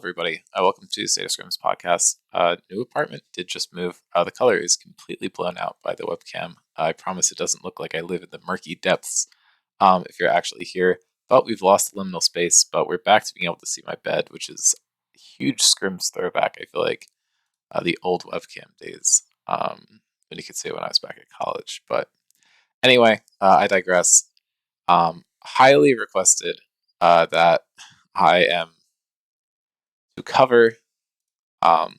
everybody. Welcome to State of Scrims podcast. New apartment did just move. The color is completely blown out by the webcam. I promise it doesn't look like I live in the murky depths if you're actually here. But we've lost liminal space, but we're back to being able to see my bed, which is a huge Scrims throwback. I feel like the old webcam days when you could say when I was back at college. But anyway, I digress. Highly requested that I am to cover um,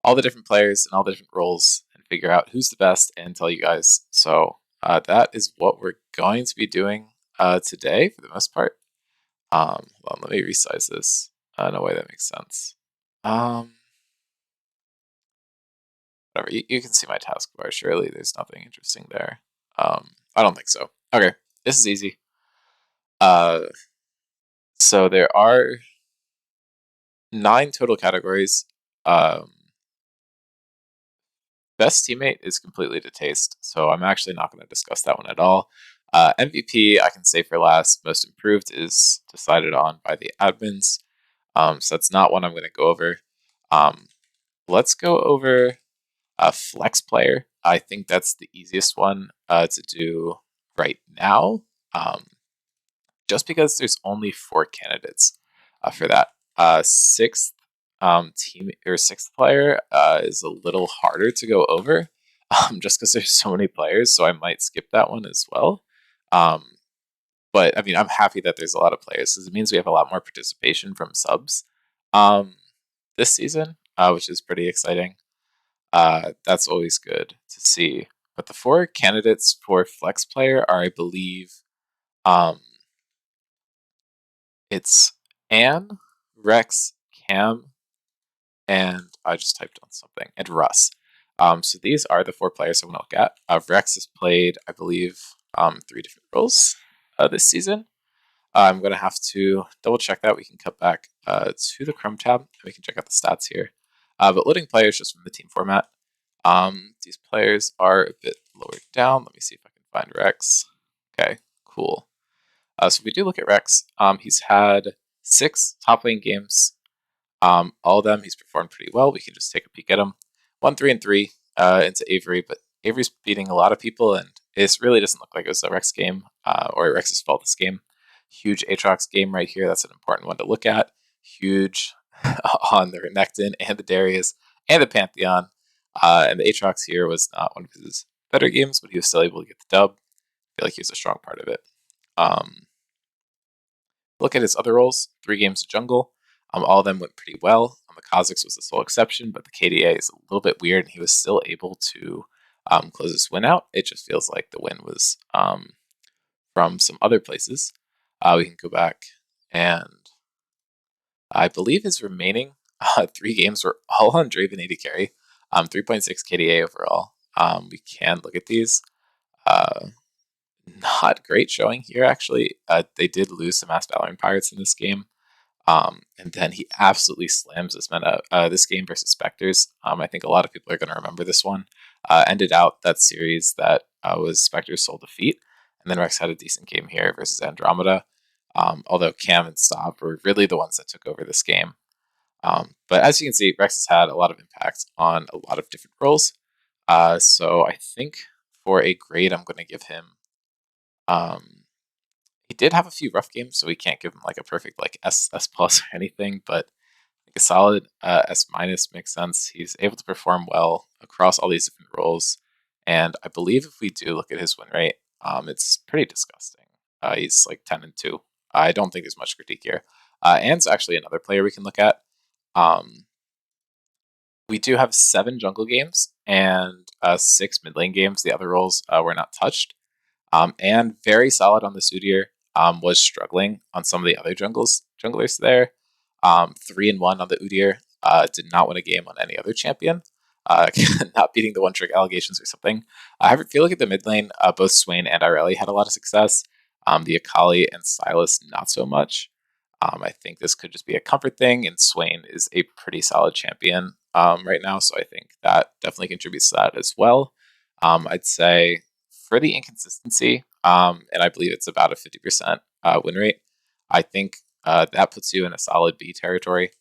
all the different players and all the different roles and figure out who's the best and tell you guys. So that is what we're going to be doing today for the most part. Hold on, let me resize this in a way that makes sense. Whatever, you can see my taskbar. Surely there's nothing interesting there. I don't think so. Okay, this is easy. So there are 9 total categories. Best teammate is completely to taste, so I'm actually not going to discuss that one at all. MVP, I can say for last. Most improved is decided on by the admins, so that's not one I'm going to go over. Let's go over flex player. I think that's the easiest one to do right now, just because there's only 4 candidates for that. Sixth team or sixth player is a little harder to go over, just because there's so many players. So I might skip that one as well. But I mean, I'm happy that there's a lot of players because it means we have a lot more participation from subs this season, which is pretty exciting. That's always good to see. But the 4 candidates for flex player are, I believe, it's Anne, Rex, Cam, and I just typed on something, and Russ. So these are the 4 players I want to look at. Rex has played, I believe, 3 different roles this season. I'm going to have to double check that. We can cut back to the Chrome tab, and we can check out the stats here. But loading players just from the team format. These players are a bit lower down. Let me see if I can find Rex. Okay, cool. So if we do look at Rex, he's had 6 top lane games. All of them, he's performed pretty well. We can just take a peek at him. 1, 3, and 3 into Avery, but Avery's beating a lot of people, and it really doesn't look like it was a Rex game or Rex's fault this game. Huge Aatrox game right here. That's an important one to look at. Huge on the Renekton and the Darius and the Pantheon. And the Aatrox here was not one of his better games, but he was still able to get the dub. I feel like he was a strong part of it. Look at his other roles. 3 games of jungle. All of them went pretty well. The Kha'Zix was the sole exception, but the KDA is a little bit weird, and he was still able to close his win out. It just feels like the win was from some other places. We can go back, and I believe his remaining 3 games were all on Draven AD carry. 3.6 KDA overall. We can look at these. Not great showing here, actually. They did lose to Mass Valorant Pirates in this game. And then he absolutely slams this meta. This game versus Spectres. I think a lot of people are going to remember this one. Ended out that series that was Spectres' sole defeat. And then Rex had a decent game here versus Andromeda. Although Cam and Stop were really the ones that took over this game. But as you can see, Rex has had a lot of impact on a lot of different roles. So I think for a grade, I'm going to give him... he did have a few rough games, so we can't give him like a perfect like S plus or anything, but like a solid S minus makes sense. He's able to perform well across all these different roles, and I believe if we do look at his win rate, it's pretty disgusting. He's like 10 and 2. I don't think there's much critique here. Anne's actually another player we can look at. We do have 7 jungle games and 6 mid lane games. The other roles were not touched. And very solid on the Sudier. Was struggling on some of the other junglers there. 3 and 1 on the Udyr. Did not win a game on any other champion. Not beating the one-trick allegations or something. I feel like at the mid lane, both Swain and Irelia had a lot of success. The Akali and Sylas, not so much. I think this could just be a comfort thing, and Swain is a pretty solid champion right now, so I think that definitely contributes to that as well. I'd say for the inconsistency, and I believe it's about a 50% win rate, I think that puts you in a solid B territory,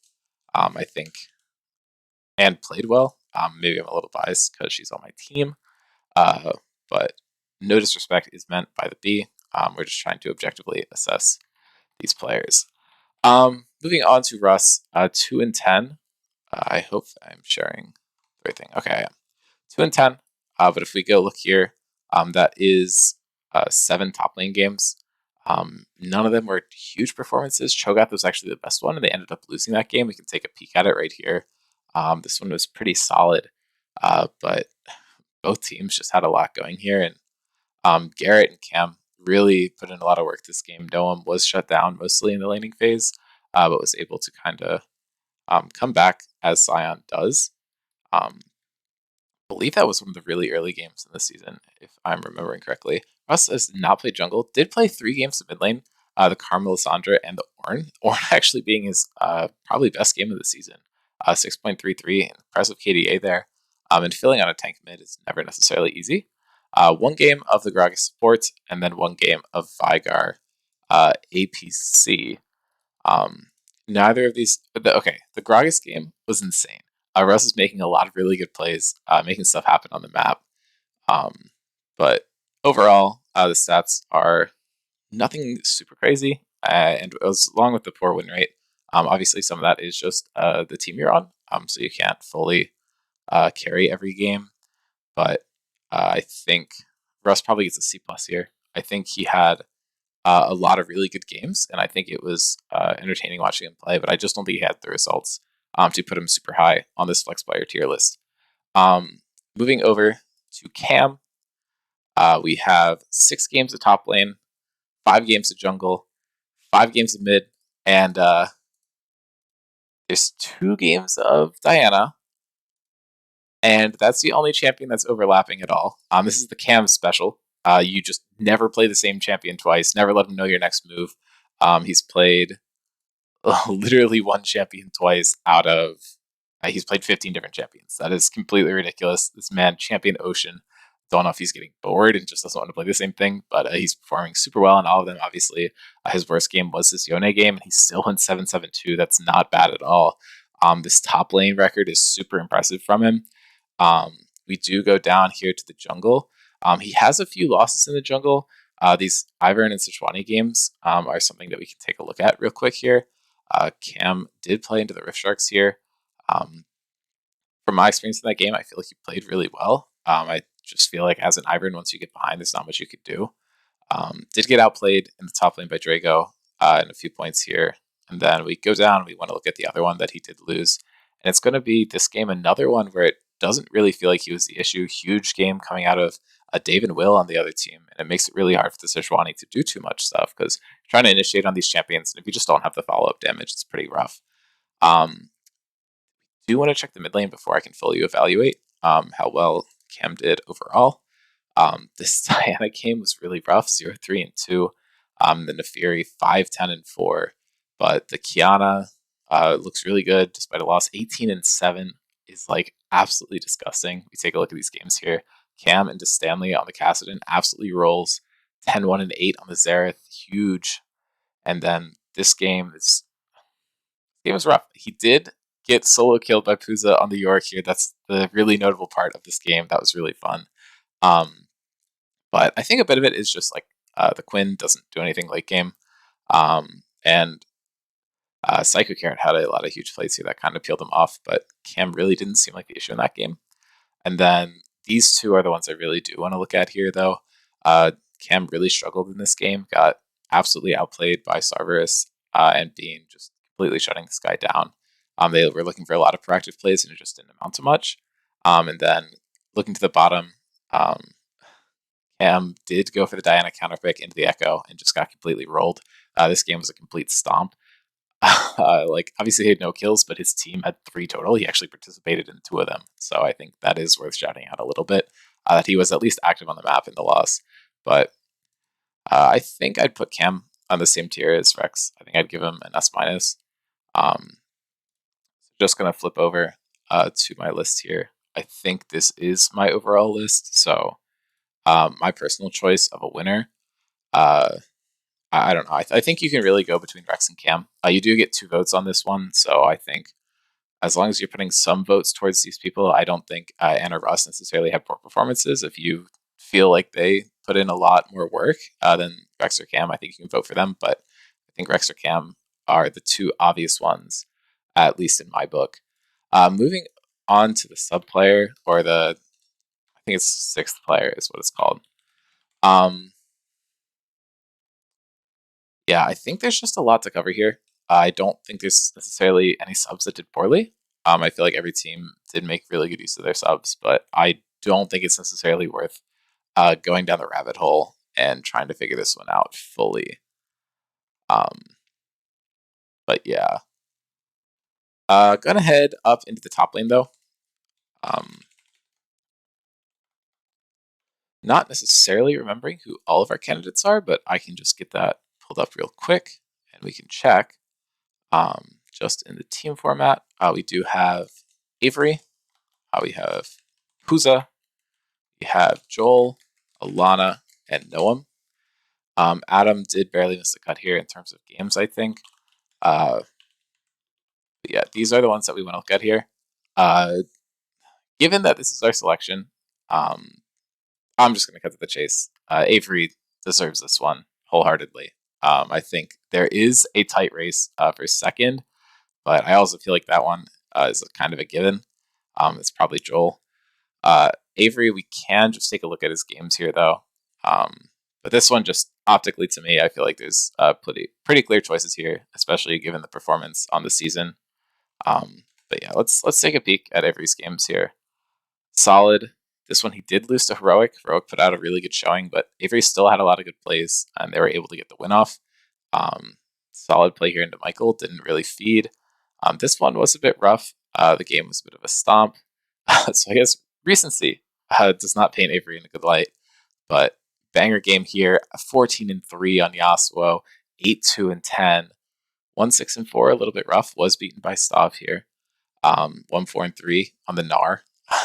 I think, and played well. Maybe I'm a little biased because she's on my team, but no disrespect is meant by the B. We're just trying to objectively assess these players. Moving on to Russ, 2 and 10. I hope I'm sharing the right thing. Okay, I am. 2 and 10. But if we go look here, that is 7 top lane games. None of them were huge performances. Cho'Gath was actually the best one, and they ended up losing that game. We can take a peek at it right here. This one was pretty solid, but both teams just had a lot going here. And Garrett and Cam really put in a lot of work this game. Noam was shut down mostly in the laning phase, but was able to kind of come back as Sion does. Believe that was one of the really early games in the season, if I'm remembering correctly. Russ has not played jungle, did play 3 games of mid lane, the Carmel Lissandra and the Ornn. Ornn actually being his probably best game of the season. 6.33, impressive KDA there. And filling on a tank mid is never necessarily easy. 1 game of the Gragas support, and then 1 game of Vigar APC. Neither of these. The Gragas game was insane. Russ is making a lot of really good plays, making stuff happen on the map. But overall, the stats are nothing super crazy, and along with the poor win rate, obviously some of that is just the team you're on, so you can't fully carry every game. But I think Russ probably gets a C+ here. I think he had a lot of really good games, and I think it was entertaining watching him play, but I just don't think he had the results to put him super high on this flex player tier list. Moving over to Cam, we have 6 games of top lane, 5 games of jungle, 5 games of mid, and there's 2 games of Diana, and that's the only champion that's overlapping at all. This is the Cam special. You just never play the same champion twice, never let him know your next move. He's played literally 1 champion twice out of he's played 15 different champions. That is completely ridiculous. This man, Champion Ocean, don't know if he's getting bored and just doesn't want to play the same thing, but he's performing super well in all of them. Obviously, his worst game was this Yone game, and he still went 7-7-2. That's not bad at all. This top lane record is super impressive from him. We do go down here to the jungle. He has a few losses in the jungle. These Ivern and Sejuani games are something that we can take a look at real quick here. Cam did play into the Rift Sharks here. From my experience in that game, I feel like he played really well. I just feel like as an Ivern, once you get behind, there's not much you could do. Did get outplayed in the top lane by Drago in a few points here. And then we go down, we want to look at the other one that he did lose. And it's going to be this game, another one where it doesn't really feel like he was the issue. Huge game coming out of Dave and Will on the other team. And it makes it really hard for the Sejuani to do too much stuff because trying to initiate on these champions, and if you just don't have the follow-up damage, it's pretty rough. Do want to check the mid lane before I can fully evaluate how well Cam did overall. This Diana game was really rough, 0-3-2. The Nefiri 5-10-4. But the Kiana looks really good despite a loss. 18-7 is like absolutely disgusting. We take a look at these games here. Cam into Stanley on the Kassadin absolutely rolls. 10-1-8 on the Xerath, huge. And then this game is rough. He did get solo killed by Puza on the York here. That's the really notable part of this game. That was really fun. But I think a bit of it is just like the Quinn doesn't do anything late game. And Psycho Karen had a lot of huge plays here that kind of peeled him off, but Cam really didn't seem like the issue in that game. And then these 2 are the ones I really do want to look at here, though. Cam really struggled in this game, got absolutely outplayed by Cerberus and Bean just completely shutting this guy down. They were looking for a lot of proactive plays, and it just didn't amount to much. And then looking to the bottom, Cam did go for the Diana counterpick into the Echo and just got completely rolled. This game was a complete stomp. Obviously he had no kills, but his team had 3 total. He actually participated in 2 of them. So I think that is worth shouting out a little bit, that he was at least active on the map in the loss. But I think I'd put Cam on the same tier as Rex. I think I'd give him an S-. Just going to flip over to my list here. I think this is my overall list. So my personal choice of a winner, I don't know. I think you can really go between Rex and Cam. You do get 2 votes on this one, so I think as long as you're putting some votes towards these people, I don't think Anna Russ necessarily have poor performances. If you feel like they put in a lot more work than Rex or Cam, I think you can vote for them. But I think Rex or Cam are the 2 obvious ones, at least in my book. Moving on to the sub player, or I think it's 6th player is what it's called. Yeah, I think there's just a lot to cover here. I don't think there's necessarily any subs that did poorly. I feel like every team did make really good use of their subs, but I don't think it's necessarily worth going down the rabbit hole and trying to figure this one out fully. Um, but yeah, gonna head up into the top lane though. Not necessarily remembering who all of our candidates are, but I can just get that pulled up real quick and we can check. Just in the team format, we do have Avery, we have Puza, we have Joel, Alana, and Noam. Adam did barely miss the cut here in terms of games, I think. But yeah, these are the ones that we want to look at here. Given that this is our selection, I'm just going to cut to the chase. Avery deserves this one wholeheartedly. I think there is a tight race for second, but I also feel like that one is kind of a given. It's probably Joel. Avery, we can just take a look at his games here, though. But this one, just optically to me, I feel like there's pretty clear choices here, especially given the performance on the season. But yeah, let's take a peek at Avery's games here. Solid. This one he did lose to Heroic. Heroic put out a really good showing, but Avery still had a lot of good plays, and they were able to get the win off. Solid play here into Michael. Didn't really feed. This one was a bit rough. The game was a bit of a stomp. So I guess recency does not paint Avery in a good light. But banger game here. 14-3 on Yasuo. 8-2-10. 1-6-4. A little bit rough. Was beaten by Stav here. 1-4-3 on the Gnar.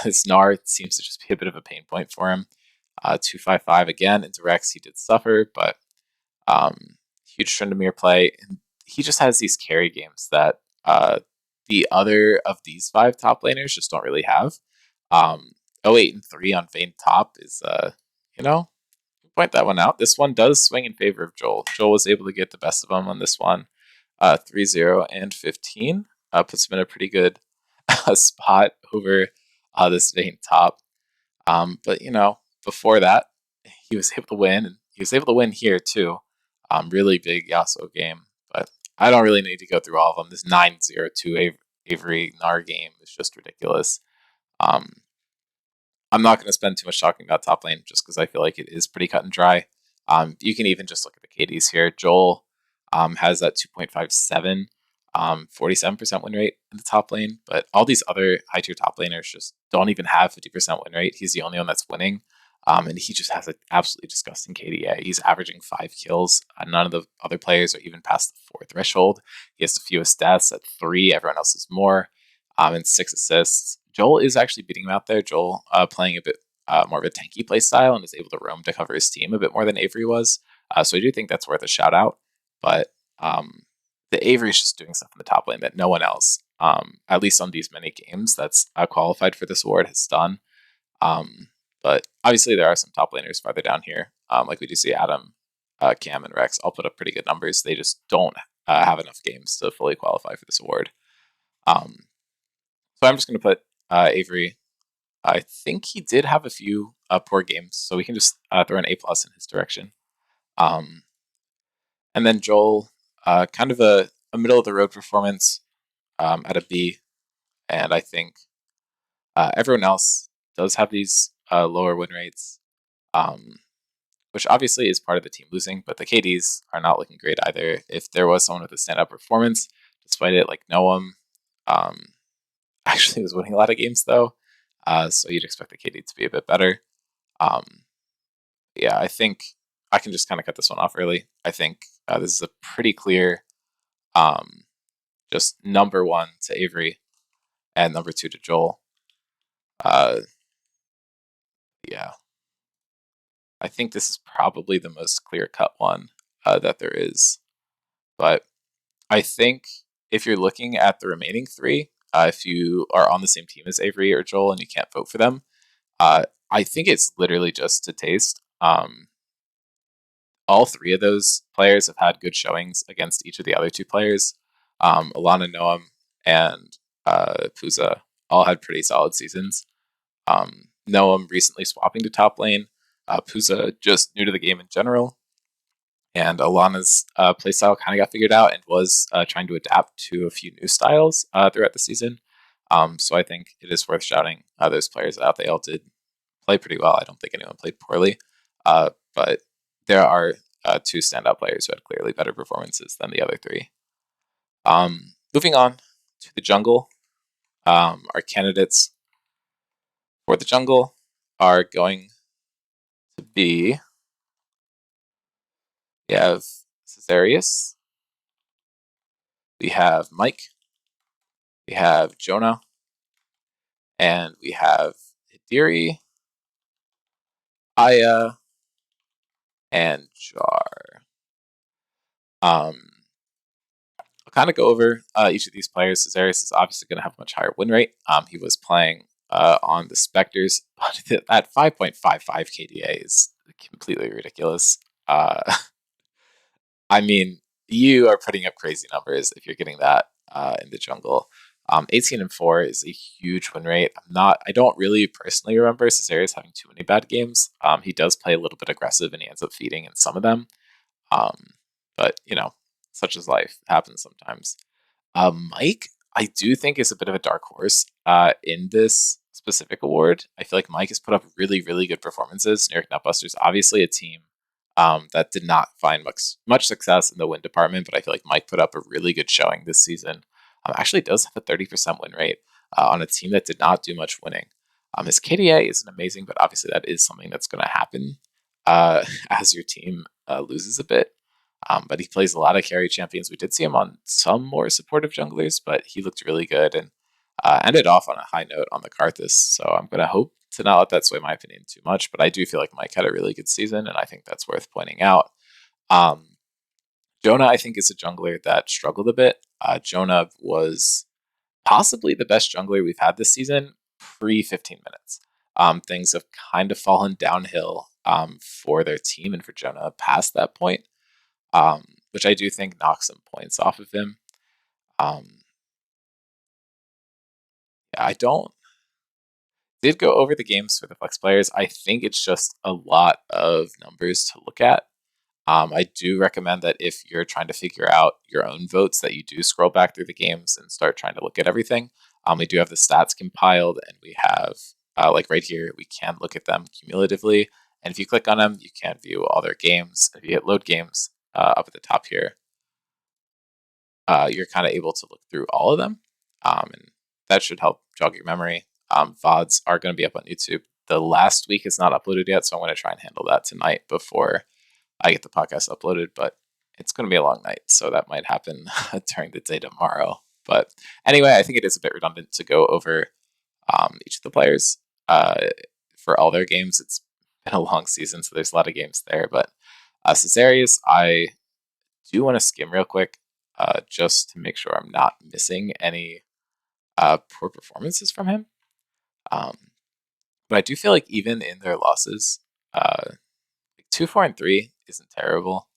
This Gnar seems to just be a bit of a pain point for him. 2-5-5 again into Rex. He did suffer, but huge Tryndamere play. And he just has these carry games that the other of these 5 top laners just don't really have. 0-8-3 on Vayne top is, point that one out. This one does swing in favor of Joel. Joel was able to get the best of him on this one. 3-0 and 15 puts him in a pretty good spot over this Vayne top. But before that, he was able to win, and he was able to win here too. Really big Yasuo game, but I don't really need to go through all of them. This 9-0-2 Avery Gnar game is just ridiculous. I'm not going to spend too much talking about top lane just because I feel like it is pretty cut and dry. You can even just look at the KDs here. Joel has that 2.57, 47% win rate in the top lane, but all these other high tier top laners just don't even have 50% win rate. He's the only one that's winning. And he just has an absolutely disgusting KDA. He's averaging 5 kills. None of the other players are even past the 4 threshold. He has the fewest deaths at 3. Everyone else is more. And 6 assists. Joel is actually beating him out there. Joel playing a bit more of a tanky play style and is able to roam to cover his team a bit more than Avery was. So I do think that's worth a shout out. But the Avery is just doing stuff in the top lane that no one else, at least on these many games that's qualified for this award, has done. But obviously there are some top laners farther down here. Like we do see Adam, Cam, and Rex all put up pretty good numbers. They just don't have enough games to fully qualify for this award. So I'm just going to put Avery. I think he did have a few poor games, so we can just throw an A+ in his direction. And then Joel, kind of a middle of the road performance at a B. And I think everyone else does have these lower win rates, which obviously is part of the team losing, but the KDs are not looking great either. If there was someone with a standout performance, despite it, like Noam, actually was winning a lot of games though. So you'd expect the KD to be a bit better. Yeah, I think I can just kind of cut this one off early. I think this is a pretty clear just number 1 to Avery and number 2 to Joel. Yeah. I think this is probably the most clear-cut one. that there is. But I think if you're looking at the remaining three, if you are on the same team as Avery or Joel and you can't vote for them, I think it's literally just to taste. All three of those players have had good showings against each of the other two players. Alana, Noam, and Puza all had pretty solid seasons. Noam recently swapping to top lane. Puza just new to the game in general. And Alana's playstyle kind of got figured out and was trying to adapt to a few new styles throughout the season. So I think it is worth shouting those players out. They all did play pretty well. I don't think anyone played poorly. But there are two standout players who had clearly better performances than the other three. Moving on to the jungle, our candidates for the jungle are going to be, we have Caesarius, we have Mike, we have Jonah, and we have Hidiri, Aya, and Jar. I'll kind of go over each of these players. Caesarius is obviously going to have a much higher win rate. He was playing on the Spectres, but at 5.55 KDA is completely ridiculous. I mean, you are putting up crazy numbers if you're getting that in the jungle. 18-4 is a huge win rate. I don't really personally remember Caesarius having too many bad games. He does play a little bit aggressive and he ends up feeding in some of them. But such is life. It happens sometimes. Mike, I do think is a bit of a dark horse in this specific award. I feel like Mike has put up really, really good performances. New York Nutbusters, obviously a team that did not find much success in the win department, but I feel like Mike put up a really good showing this season. Actually does have a 30% win rate on a team that did not do much winning. His KDA isn't amazing, but obviously that is something that's going to happen as your team loses a bit. But he plays a lot of carry champions. We did see him on some more supportive junglers, but he looked really good and ended off on a high note on the Karthus. So I'm going to hope to not let that sway my opinion too much. But I do feel like Mike had a really good season, and I think that's worth pointing out. Jonah, I think, is a jungler that struggled a bit. Jonah was possibly the best jungler we've had this season pre 15 minutes. Things have kind of fallen downhill for their team and for Jonah past that point. Which I do think knocks some points off of him. I did go over the games for the flex players. I think it's just a lot of numbers to look at. I do recommend that if you're trying to figure out your own votes, that you do scroll back through the games and start trying to look at everything. We do have the stats compiled, and we have, like right here, we can look at them cumulatively. And if you click on them, you can view all their games. If you hit load games up at the top here, you're kind of able to look through all of them. And that should help jog your memory. VODs are going to be up on YouTube. The last week is not uploaded yet, so I'm going to try and handle that tonight before I get the podcast uploaded, but it's going to be a long night, so that might happen during the day tomorrow. But anyway, I think it is a bit redundant to go over each of the players for all their games. It's been a long season, so there's a lot of games there. But Caesarius, I do want to skim real quick just to make sure I'm not missing any poor performances from him. But I do feel like even in their losses, 2, 4, and 3 isn't terrible.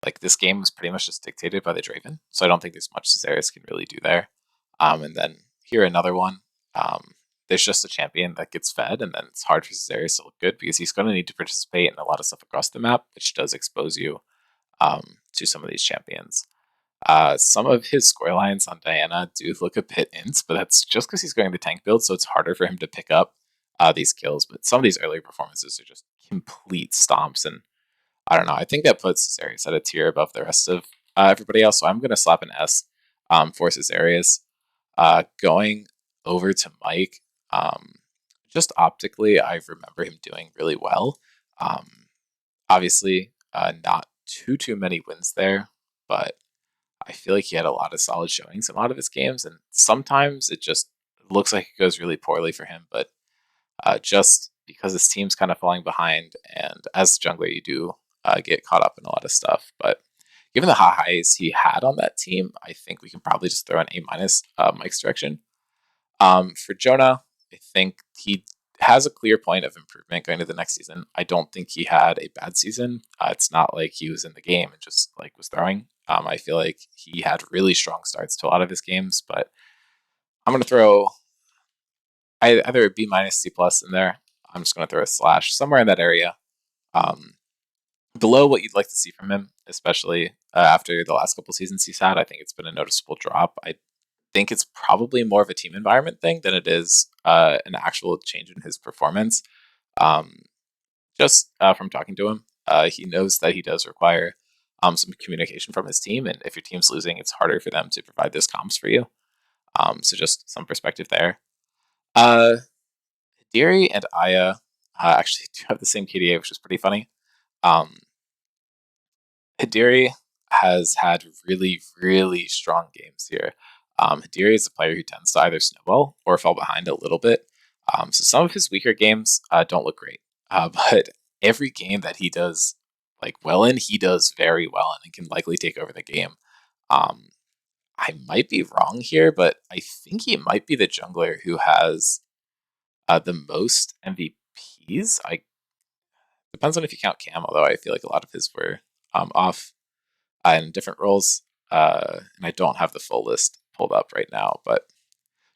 Like this game was pretty much just dictated by the Draven, so I don't think there's much Caesarius can really do there. And then here another one. There's just a champion that gets fed, and then it's hard for Caesarius to look good because he's going to need to participate in a lot of stuff across the map, which does expose you to some of these champions. Some of his score lines on Diana do look a bit int, but that's just because he's going to tank build, so it's harder for him to pick up these kills. But some of these early performances are just complete stomps, and I don't know. I think that puts Caesarius at a tier above the rest of everybody else, so I'm going to slap an S for Caesarius. Going over to Mike, just optically, I remember him doing really well. Obviously, not too many wins there, but I feel like he had a lot of solid showings in a lot of his games, and sometimes it just looks like it goes really poorly for him, but just because his team's kind of falling behind, and as a jungler, you do get caught up in a lot of stuff. But given the highs he had on that team, I think we can probably just throw an A minus Mike's direction. For Jonah, I think he has a clear point of improvement going to the next season. I don't think he had a bad season. It's not like he was in the game and just like was throwing. I feel like he had really strong starts to a lot of his games, but I'm going to throw either a B minus C plus in there. I'm just going to throw a slash somewhere in that area. Um, Below what you'd like to see from him, especially after the last couple seasons he's had. I think it's been a noticeable drop. I think it's probably more of a team environment thing than it is an actual change in his performance. Um, just from talking to him, he knows that he does require some communication from his team, and if your team's losing, it's harder for them to provide those comms for you. So just some perspective there. Hidiri and Aya actually do have the same KDA, which is pretty funny. Hidiri has had really, really strong games here. Hidiri is a player who tends to either snowball or fall behind a little bit. So some of his weaker games don't look great. But every game that he does well in, he does very well and can likely take over the game. I might be wrong here, but I think he might be the jungler who has the most MVPs. I depends on if you count Cam, although I feel like a lot of his were off in different roles. And I don't have the full list pulled up right now, but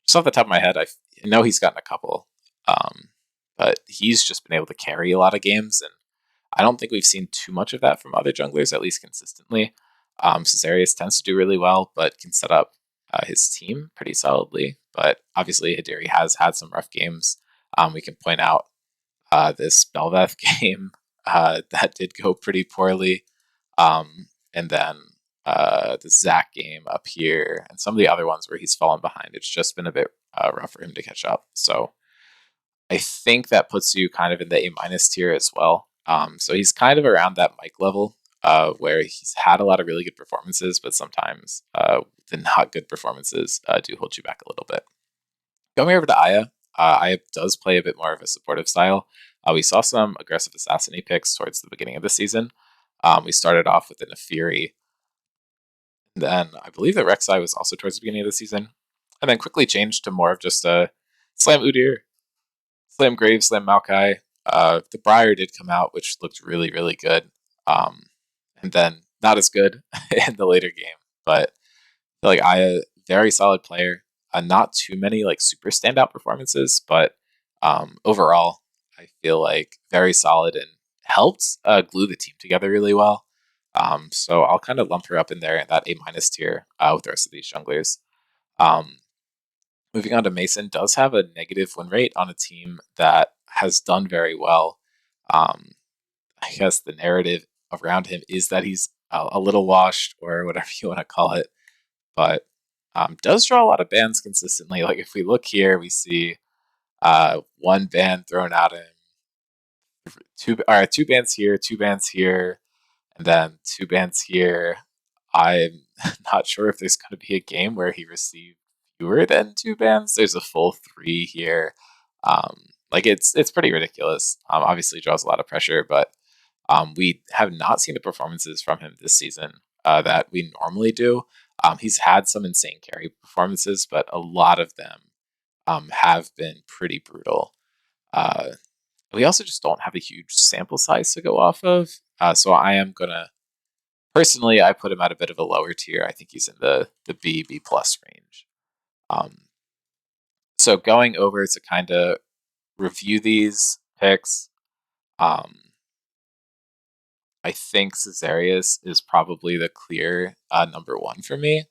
just off the top of my head, I know he's gotten a couple. But he's just been able to carry a lot of games, and I don't think we've seen too much of that from other junglers, at least consistently. Caesarius tends to do really well, but can set up his team pretty solidly. But obviously, Hidiri has had some rough games. We can point out this Belveth game that did go pretty poorly. And then the Zach game up here, and some of the other ones where he's fallen behind. It's just been a bit rough for him to catch up. So I think that puts you kind of in the A minus tier as well. So he's kind of around that Mike level, where he's had a lot of really good performances, but sometimes the not good performances do hold you back a little bit. Going over to Aya, Aya does play a bit more of a supportive style. We saw some aggressive assassinate picks towards the beginning of the season. We started off with an Fury. Then I believe that Rek'Sai was also towards the beginning of the season. And then quickly changed to more of just a Slam Udyr, Slam Graves, Slam Maokai. The Briar did come out, which looked really, really good. And then not as good in the later game. But I feel like Aya, very solid player. Not too many super standout performances, but overall, I feel like very solid and helped glue the team together really well. So I'll kind of lump her up in there in that A minus tier with the rest of these junglers. Moving on to Mason, does have a negative win rate on a team that has done very well. I guess the narrative around him is that he's a little washed or whatever you want to call it, but does draw a lot of bans consistently. Like if we look here, we see one ban thrown at him, two bans here, 2 bans here, and then 2 bans here. I'm not sure if there's going to be a game where he received fewer than 2 bans. There's a full 3 here. It's pretty ridiculous. Obviously draws a lot of pressure, but we have not seen the performances from him this season that we normally do. He's had some insane carry performances, but a lot of them have been pretty brutal. We also just don't have a huge sample size to go off of. So I am going to, personally, I put him at a bit of a lower tier. I think he's in the B plus range. So going over to kind of review these picks, I think Caesarius is probably the clear number 1 for me.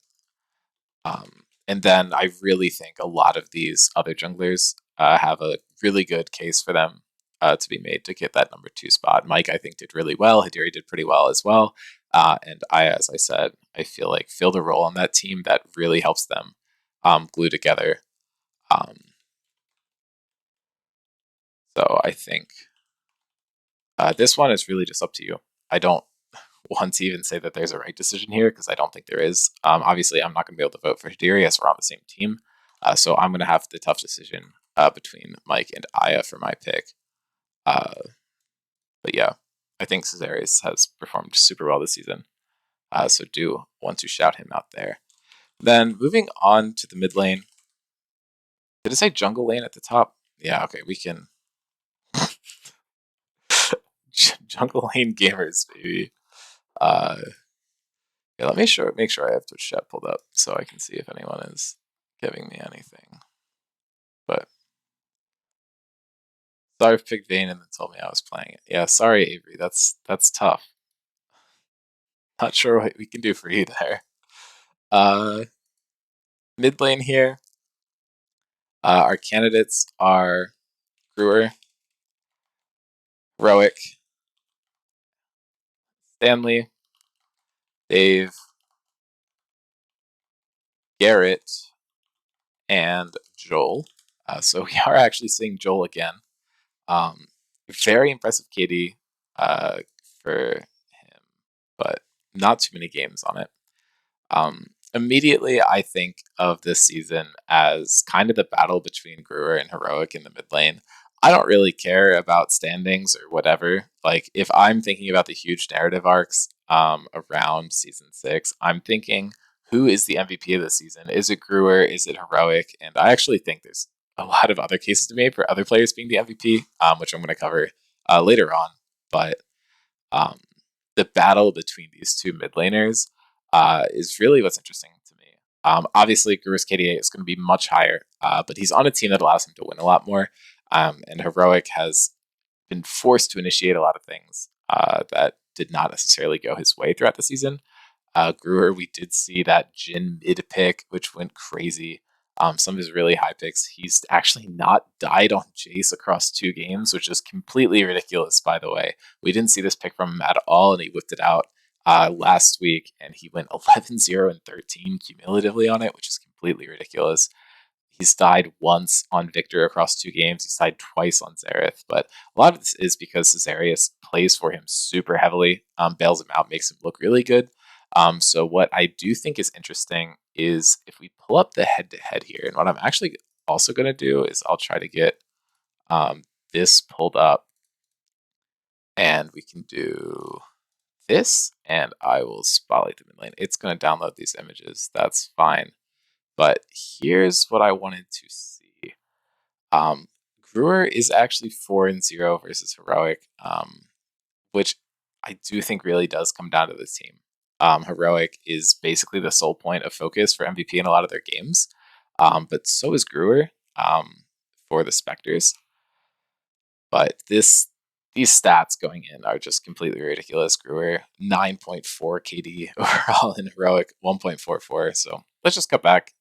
And then I really think a lot of these other junglers have a really good case for them to be made to get that number 2 spot. Mike, I think, did really well. Hidiri did pretty well as well. And as I said, I feel like filled a role on that team that really helps them glue together. So I think this one is really just up to you. I don't want to even say that there's a right decision here because I don't think there is. Obviously, I'm not going to be able to vote for Hidiri as we're on the same team. So I'm going to have the tough decision between Mike and Aya for my pick. But yeah, I think Caesarius has performed super well this season. So do want to shout him out there. Then moving on to the mid lane. Did it say jungle lane at the top? Yeah, okay, we can. Jungle lane gamers, baby. Yeah, let me make sure I have Twitch chat pulled up so I can see if anyone is giving me anything. But sorry if picked Vayne and then told me I was playing it. Yeah, sorry Avery, that's tough. Not sure what we can do for you there. Mid lane here. Our candidates are Brewer, Heroic, Stanley, Dave, Garrett, and Joel. So we are actually seeing Joel again. Very impressive KD for him, but not too many games on it. Immediately, I think of this season as kind of the battle between Brewer and Heroic in the mid lane. I don't really care about standings or whatever. Like, if I'm thinking about the huge narrative arcs around season 6, I'm thinking, who is the MVP of the season? Is it Brewer? Is it Heroic? And I actually think there's a lot of other cases to be made for other players being the MVP, which I'm going to cover later on. But um, the battle between these two mid laners is really what's interesting to me. Obviously, Guru's KDA is going to be much higher, but he's on a team that allows him to win a lot more. And Heroic has been forced to initiate a lot of things that did not necessarily go his way throughout the season. Gruer, we did see that Jin mid pick, which went crazy. Some of his really high picks, he's actually not died on Jace across 2 games, which is completely ridiculous, by the way. We didn't see this pick from him at all, and he whipped it out last week, and he went 11-0 and 13 cumulatively on it, which is completely ridiculous. He's died once on Victor across 2 games. He's died twice on Xerath, but a lot of this is because Caesarius plays for him super heavily, bails him out, makes him look really good. So what I do think is interesting is if we pull up the head-to-head here, and what I'm actually also going to do is I'll try to get this pulled up, and we can do this, and I will spotlight the mid lane. It's going to download these images. That's fine. But here's what I wanted to see. Brewer is actually 4-0 versus Heroic, which I do think really does come down to the team. Heroic is basically the sole point of focus for MVP in a lot of their games, but so is Brewer for the Spectres. But these stats going in are just completely ridiculous. Brewer 9.4 KD overall in Heroic 1.44. So let's just cut back.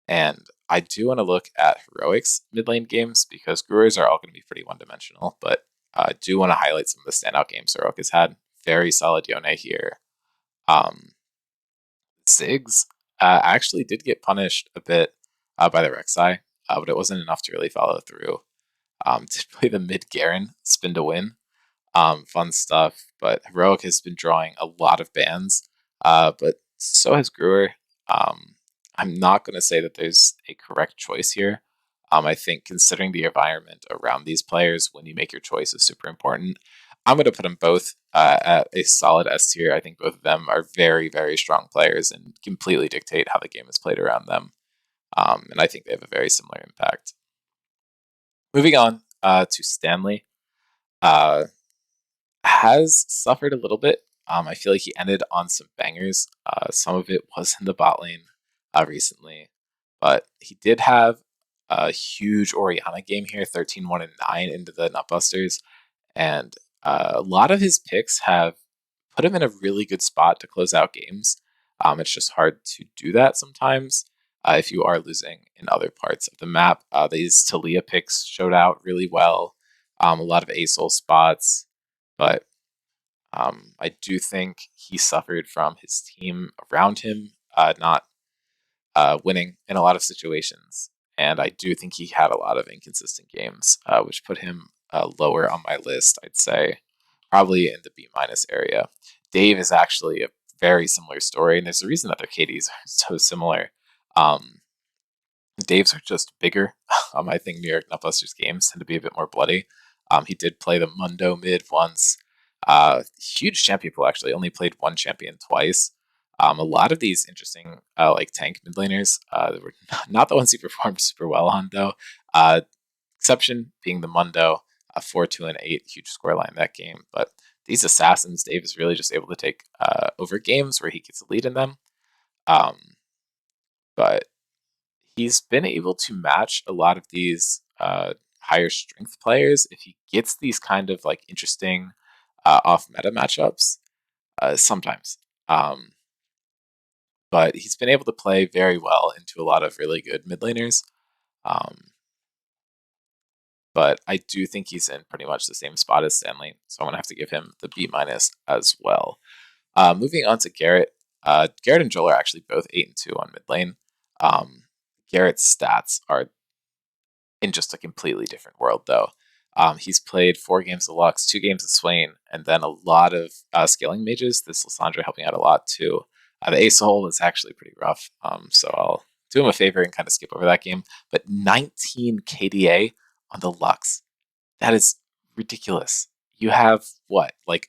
And I do want to look at Heroic's mid lane games because Grewers are all going to be pretty one-dimensional, but I do want to highlight some of the standout games Heroic has had. Very solid Yone here. Ziggs actually did get punished a bit by the Rek'Sai, but it wasn't enough to really follow through. Did play the mid Garen, spin to win. Fun stuff, but Heroic has been drawing a lot of bans, but so has Brewer. I'm not going to say that there's a correct choice here. I think considering the environment around these players when you make your choice is super important. I'm going to put them both at a solid S tier. I think both of them are very, very strong players and completely dictate how the game is played around them. And I think they have a very similar impact. Moving on to Stanley. Has suffered a little bit. I feel like he ended on some bangers. Some of it was in the bot lane recently, but he did have a huge Orianna game here, 13-1 and 9 into the Nutbusters, and a lot of his picks have put him in a really good spot to close out games. It's just hard to do that sometimes if you are losing in other parts of the map. These Talia picks showed out really well. A lot of ASOL spots. But I do think he suffered from his team around him not winning in a lot of situations. And I do think he had a lot of inconsistent games, which put him lower on my list, I'd say, probably in the B- area. Dave is actually a very similar story, and there's a reason that their KDs are so similar. Dave's are just bigger. I think New York Nutbusters games tend to be a bit more bloody. He did play the Mundo mid once. Huge champion pool, actually. Only played one champion twice. A lot of these interesting like tank mid laners were not the ones he performed super well on, though. Exception being the Mundo, 4-2 and 8, huge scoreline that game. But these assassins, Dave is really just able to take over games where he gets a lead in them. Um, but he's been able to match a lot of these higher strength players if he gets these kind of like interesting off meta matchups sometimes. But he's been able to play very well into a lot of really good mid laners. But I do think he's in pretty much the same spot as Stanley, so I'm gonna have to give him the B minus as well. Moving on to Garrett. Garrett and Joel are actually both 8-2 on mid lane. Garrett's stats are in just a completely different world, though. He's played 4 games of Lux, 2 games of Swain, and then a lot of scaling mages. This Lissandra helping out a lot too. The Ace hole is actually pretty rough, so I'll do him a favor and kind of skip over that game. But 19 KDA on the Lux. That is ridiculous. You have what, like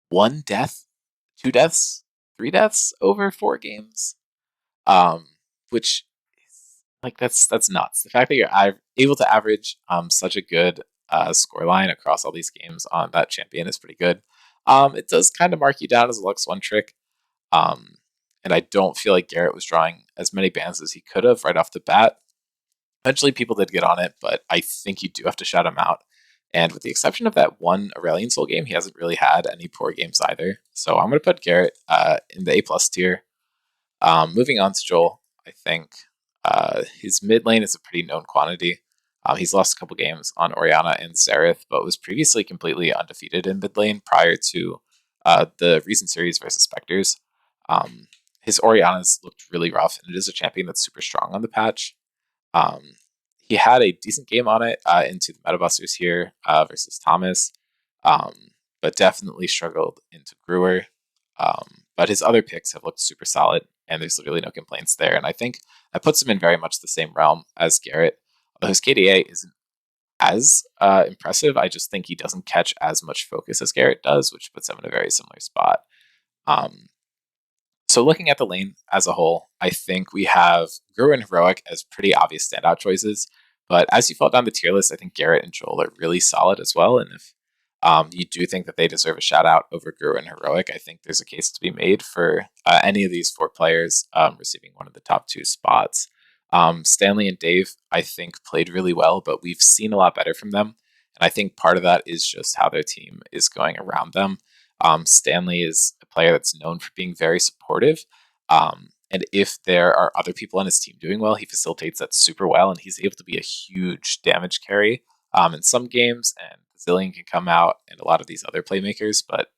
1 death, 2 deaths, 3 deaths over 4 games? Which is like that's nuts. The fact that you're able to average such a good scoreline across all these games on that champion is pretty good. It does kind of mark you down as a Lux 1 trick. And I don't feel like Garrett was drawing as many bans as he could have right off the bat. Eventually, people did get on it, but I think you do have to shout him out. And with the exception of that one Aurelion Soul game, he hasn't really had any poor games either. So I'm going to put Garrett in the A+ tier. Moving on to Joel, I think his mid lane is a pretty known quantity. He's lost a couple games on Orianna and Xerath, but was previously completely undefeated in mid lane prior to the recent series versus Spectres. His Orianna's looked really rough, and it is a champion that's super strong on the patch. He had a decent game on it into the Metabusters here versus Thomas, but definitely struggled into Brewer. But his other picks have looked super solid, and there's really no complaints there. And I think that puts him in very much the same realm as Garrett. Although his KDA isn't as impressive, I just think he doesn't catch as much focus as Garrett does, which puts him in a very similar spot. So looking at the lane as a whole, I think we have Guru and Heroic as pretty obvious standout choices. But as you fall down the tier list, I think Garrett and Joel are really solid as well. And if you do think that they deserve a shout out over Guru and Heroic, I think there's a case to be made for any of these 4 players receiving one of the top 2 spots. Stanley and Dave, I think, played really well, but we've seen a lot better from them. And I think part of that is just how their team is going around them. Stanley is a player that's known for being very supportive. And if there are other people on his team doing well, he facilitates that super well, and he's able to be a huge damage carry in some games, and Zillion can come out, and a lot of these other playmakers, but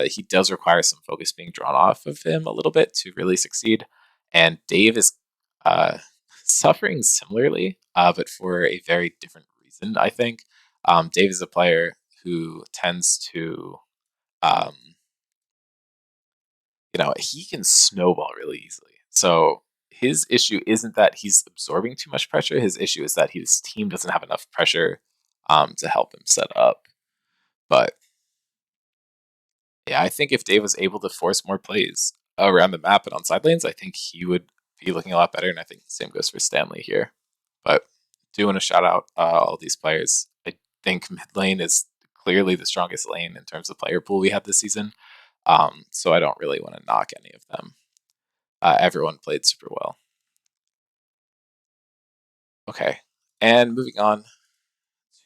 he does require some focus being drawn off of him a little bit to really succeed. And Dave is suffering similarly, but for a very different reason, I think. Dave is a player who tends to he can snowball really easily. So his issue isn't that he's absorbing too much pressure. His issue is that his team doesn't have enough pressure to help him set up. But yeah, I think if Dave was able to force more plays around the map and on side lanes, I think he would be looking a lot better. And I think the same goes for Stanley here. But do want to shout out all these players. I think mid lane is clearly the strongest lane in terms of player pool we had this season. So I don't really want to knock any of them. Everyone played super well. Okay, and moving on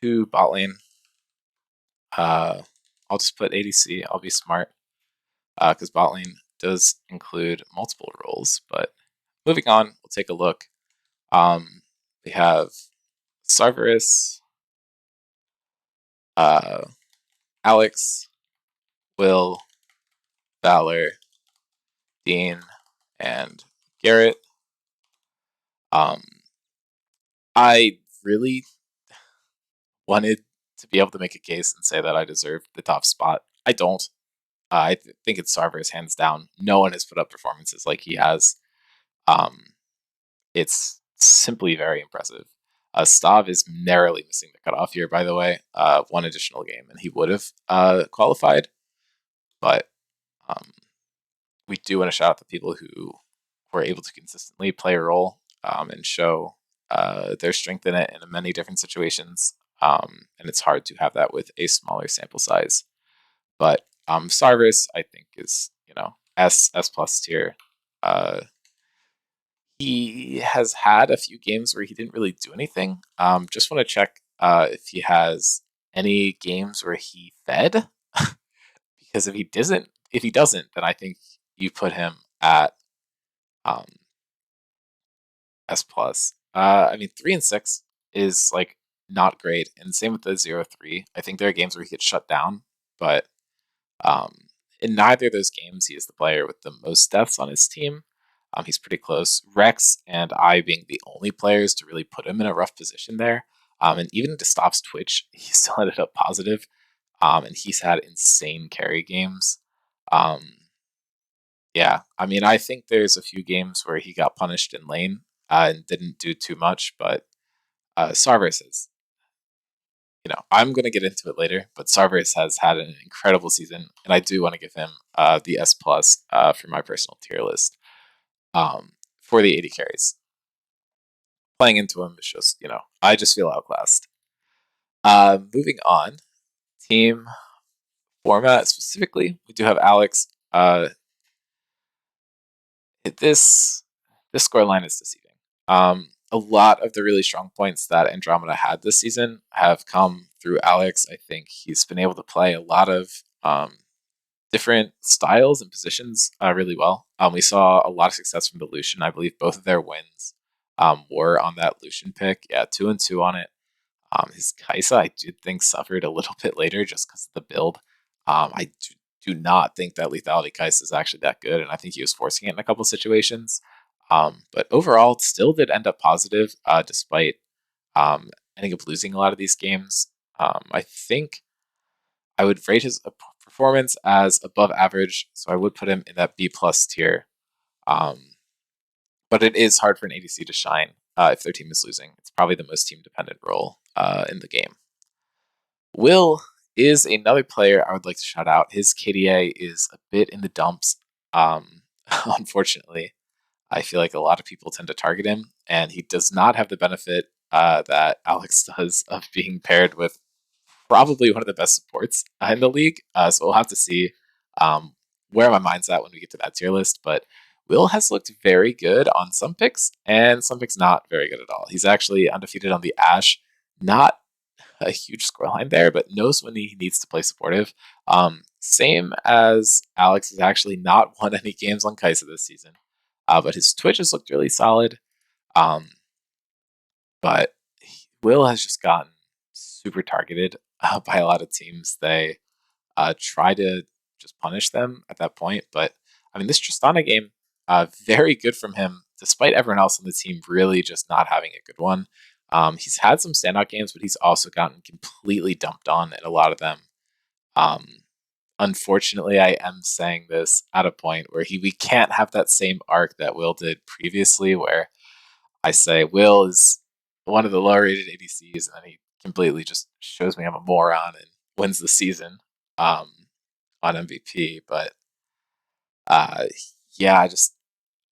to bot lane. I'll just put ADC. I'll be smart because bot lane does include multiple roles. But moving on, we'll take a look. We have Sarverus, Alex, Will, Valor, Dean, and Garrett. I really wanted to be able to make a case and say that I deserve the top spot. I don't. I think it's Sarver's hands down. No one has put up performances like he has. It's simply very impressive. Stav is narrowly missing the cutoff here, by the way. One additional game, and he would have qualified. But we do want to shout out the people who were able to consistently play a role and show their strength in it in many different situations. And it's hard to have that with a smaller sample size. But Sarvis, I think, is S plus tier. He has had a few games where he didn't really do anything. Just want to check if he has any games where he fed, because if he doesn't, then I think you put him at um, S plus. I mean, 3 and 6 is like not great, and same with the 0-3. I think there are games where he gets shut down, but in neither of those games, he is the player with the most deaths on his team. He's pretty close. Rex and I being the only players to really put him in a rough position there. And even to Stop's Twitch, he still ended up positive. And he's had insane carry games. Yeah, I mean, I think there's a few games where he got punished in lane and didn't do too much, but Sarvis is, I'm going to get into it later, but Sarvis has had an incredible season, and I do want to give him the S plus for my personal tier list for the 80 carries. Playing into him is just, I just feel outclassed. Moving on, team format specifically, we do have Alex. This scoreline is deceiving. A lot of the really strong points that Andromeda had this season have come through Alex. I think he's been able to play a lot of different styles and positions really well. We saw a lot of success from the Lucian. I believe both of their wins were on that Lucian pick. Yeah, 2-2 on it. His Kaisa, I do think, suffered a little bit later just because of the build. I do not think that Lethality Kaisa is actually that good, and I think he was forcing it in a couple situations. But overall, still did end up positive, despite ending up losing a lot of these games. I think I would rate his performance as above average, so I would put him in that B plus tier. But it is hard for an ADC to shine if their team is losing. It's probably the most team-dependent role in the game. Will is another player I would like to shout out. His KDA is a bit in the dumps, unfortunately. I feel like a lot of people tend to target him, and he does not have the benefit that Alex does of being paired with probably one of the best supports in the league. So we'll have to see where my mind's at when we get to that tier list. But Will has looked very good on some picks, and some picks not very good at all. He's actually undefeated on the Ashe. Not a huge scoreline there, but knows when he needs to play supportive. Same as Alex has actually not won any games on Kaisa this season. But his Twitch has looked really solid. But Will has just gotten super targeted by a lot of teams. They try to just punish them at that point. But I mean, this Tristana game, very good from him, despite everyone else on the team really just not having a good one. He's had some standout games, but he's also gotten completely dumped on in a lot of them. Unfortunately, I am saying this at a point where we can't have that same arc that Will did previously, where I say Will is one of the lower rated ADCs, and then he completely just shows me I'm a moron and wins the season on MVP. But yeah,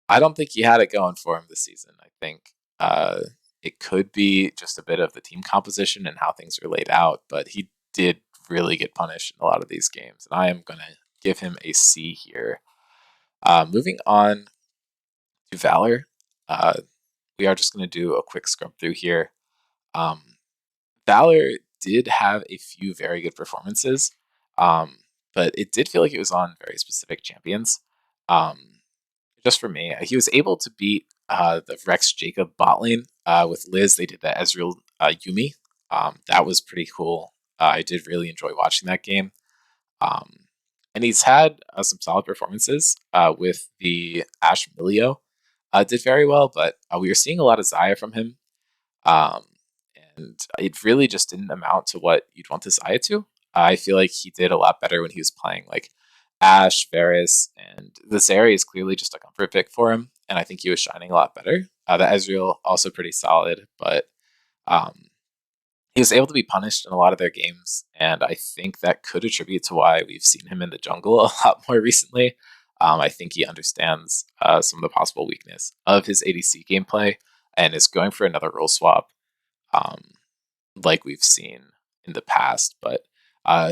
I don't think he had it going for him this season. I think it could be just a bit of the team composition and how things are laid out, but he did really get punished in a lot of these games, and I am going to give him a C here. Moving on to Valor, we are just going to do a quick scrub through here. Valor did have a few very good performances, but it did feel like it was on very specific champions. Just for me, he was able to beat the Rex Jacob bot lane with Liz. They did the Ezreal Yumi. That was pretty cool. I did really enjoy watching that game. And he's had some solid performances with the Ashe Milio. Did very well, but we were seeing a lot of Xayah from him. And it really just didn't amount to what you'd want the Xayah to. I feel like he did a lot better when he was playing like Ashe, Varus, and the Zeri is clearly just a comfort pick for him, and I think he was shining a lot better. The Ezreal also pretty solid, but He was able to be punished in a lot of their games, and I think that could attribute to why we've seen him in the jungle a lot more recently. I think he understands some of the possible weakness of his ADC gameplay and is going for another role swap, um, like we've seen in the past. But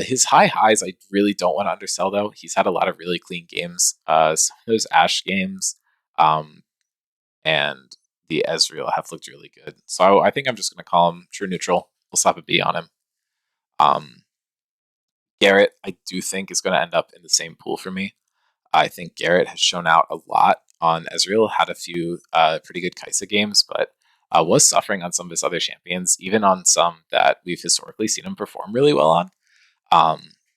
his high highs, I really don't want to undersell, though. He's had a lot of really clean games. Some of those Ashe games um, and the Ezreal have looked really good. So I think I'm just going to call him true neutral. We'll slap a B on him. Um, Garrett, I do think is going to end up in the same pool for me. I think Garrett has shown out a lot on Ezreal, had a few pretty good Kaisa games, but was suffering on some of his other champions, even on some that we've historically seen him perform really well on.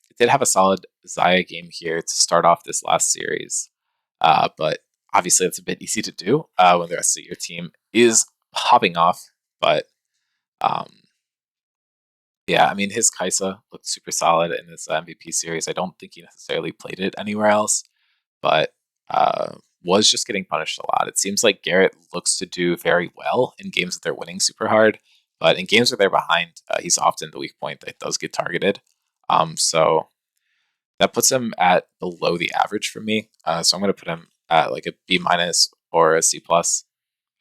It did have a solid Xayah game here to start off this last series, but obviously it's a bit easy to do when the rest of your team is popping off. But um, yeah, I mean, his Kaisa looked super solid in this MVP series. I don't think he necessarily played it anywhere else, but was just getting punished a lot. It seems like Garrett looks to do very well in games that they're winning super hard, but in games where they're behind, he's often the weak point that does get targeted. So that puts him at below the average for me. So I'm going to put him at like a B minus or a C plus.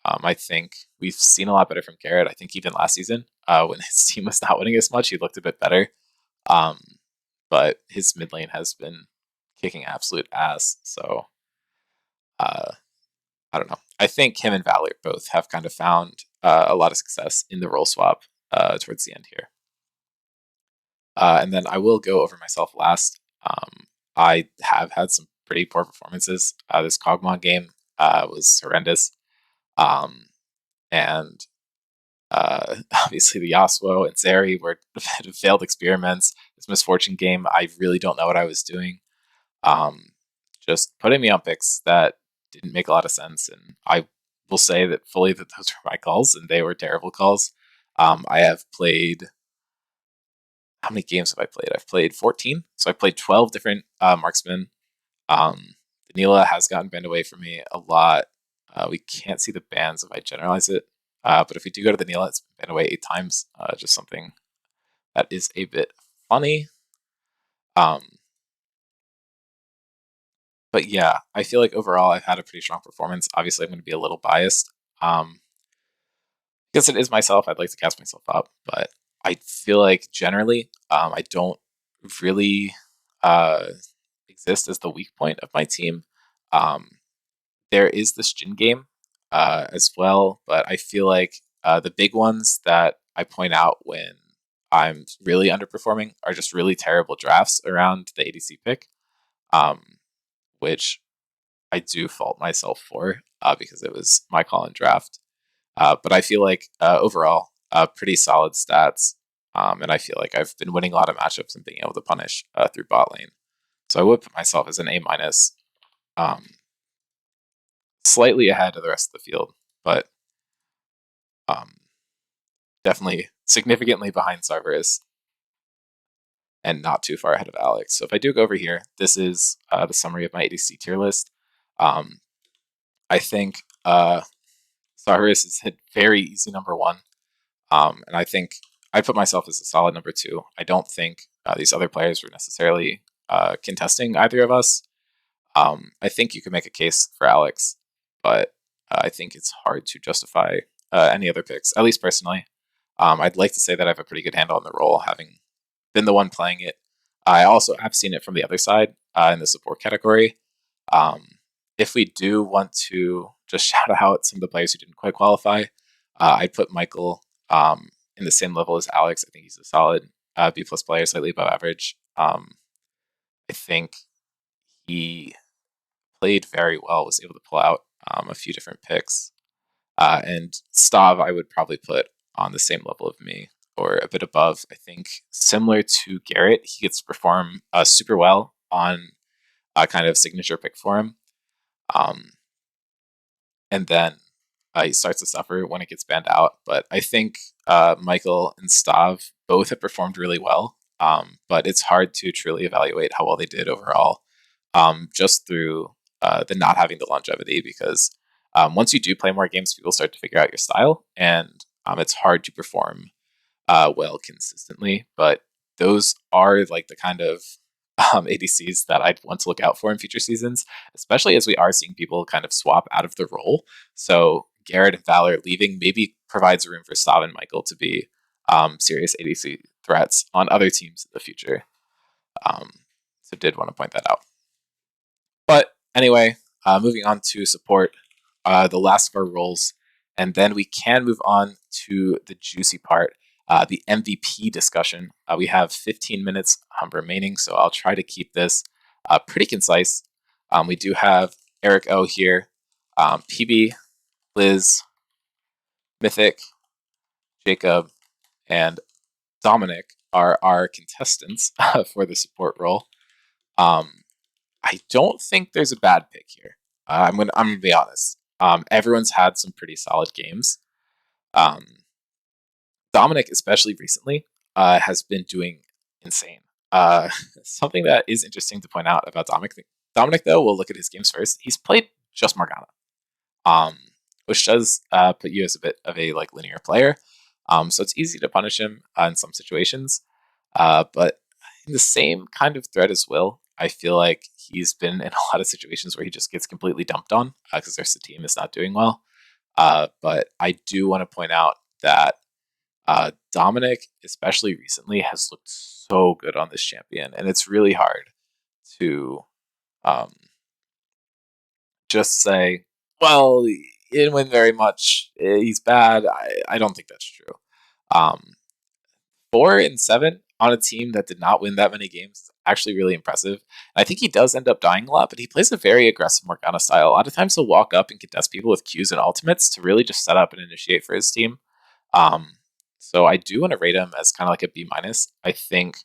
I think we've seen a lot better from Garrett. I think even last season, when his team was not winning as much, he looked a bit better. Um, but his mid lane has been kicking absolute ass. So I don't know. I think him and Valor both have kind of found a lot of success in the role swap towards the end here. And then I will go over myself last. I have had some pretty poor performances. This Kog'Maw game was horrendous. And obviously the Yasuo and Zeri were failed experiments. This Misfortune game, I really don't know what I was doing. Just putting me on picks that didn't make a lot of sense. And I will say that fully that those were my calls and they were terrible calls. I have played, how many games have I played? I've played 14. So I played 12 different marksmen. Vanilla has gotten banned away from me a lot. We can't see the bans if I generalize it. But if we do go to the Vanilla, it's been banned away 8 times. Just something that is a bit funny. But yeah, I feel like overall I've had a pretty strong performance. Obviously, I'm going to be a little biased. Because it is myself, I'd like to cast myself up. But I feel like generally, I don't really exist as the weak point of my team. There is this Jhin game as well, but I feel like the big ones that I point out when I'm really underperforming are just really terrible drafts around the ADC pick, which I do fault myself for because it was my call in draft. But I feel like overall, pretty solid stats, and I feel like I've been winning a lot of matchups and being able to punish through bot lane. So I would put myself as an A minus, slightly ahead of the rest of the field, but um, definitely significantly behind Cerberus and not too far ahead of Alex. So if I do go over here, this is the summary of my ADC tier list. I think Cerberus is a very easy number 1, and I think I put myself as a solid number 2. I don't think these other players were necessarily contesting either of us. I think you could make a case for Alex, but I think it's hard to justify any other picks, at least personally. I'd like to say that I have a pretty good handle on the role, having been the one playing it. I also have seen it from the other side in the support category. If we do want to just shout out some of the players who didn't quite qualify, I'd put Michael in the same level as Alex. I think he's a solid B plus player, slightly above average. I think he played very well, was able to pull out a few different picks. And Stav, I would probably put on the same level of me or a bit above. I think similar to Garrett, he gets to perform super well on a kind of signature pick for him. And then he starts to suffer when it gets banned out. But I think Michael and Stav both have performed really well. But it's hard to truly evaluate how well they did overall just through the not having the longevity because once you do play more games, people start to figure out your style. And It's hard to perform well consistently, but those are like the kind of ADCs that I'd want to look out for in future seasons, especially as we are seeing people kind of swap out of the role. So Garrett and Valor leaving maybe provides room for Stav and Michael to be serious ADC threats on other teams in the future. So did want to point that out. But anyway, moving on to support, the last of our roles, and then we can move on to the juicy part, the MVP discussion. We have 15 minutes remaining, so I'll try to keep this pretty concise. We do have Eric O here, PB, Liz, Mythic, Jacob, and Dominic are our contestants for the support role. I don't think there's a bad pick here. I'm gonna be honest. Everyone's had some pretty solid games. Um, Dominic, especially recently, has been doing insane. Something that is interesting to point out about Dominic, though, we'll look at his games first. He's played just Morgana, which does put you as a bit of a like linear player. So it's easy to punish him in some situations. But in the same kind of thread as Will, I feel like he's been in a lot of situations where he just gets completely dumped on because the team is not doing well. But I do want to point out that Dominic, especially recently, has looked so good on this champion, and it's really hard to just say, well, he didn't win very much. He's bad. I don't think that's true. 4-7 on a team that did not win that many games is actually really impressive. And I think he does end up dying a lot, but he plays a very aggressive Morgana style. A lot of times he'll walk up and contest people with Qs and ultimates to really just set up and initiate for his team. So I do want to rate him as kind of like a B-. I think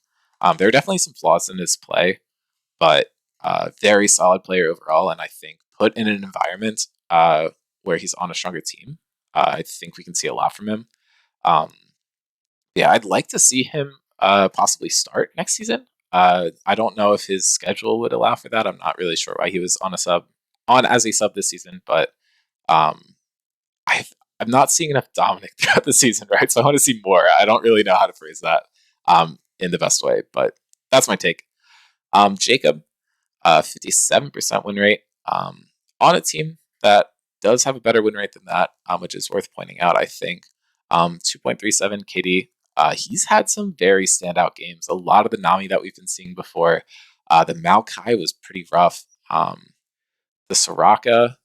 there are definitely some flaws in his play, but very solid player overall. And I think put in an environment where he's on a stronger team, I think we can see a lot from him. Yeah, I'd like to see him possibly start next season. I don't know if his schedule would allow for that. I'm not really sure why he was on as a sub this season, but I'm not seeing enough Dominic throughout the season, right? So I want to see more. I don't really know how to phrase that in the best way, but that's my take. Jacob, 57% win rate on a team that does have a better win rate than that, which is worth pointing out, I think. 2.37 KD. He's had some very standout games. A lot of the Nami that we've been seeing before. The Maokai was pretty rough. The Soraka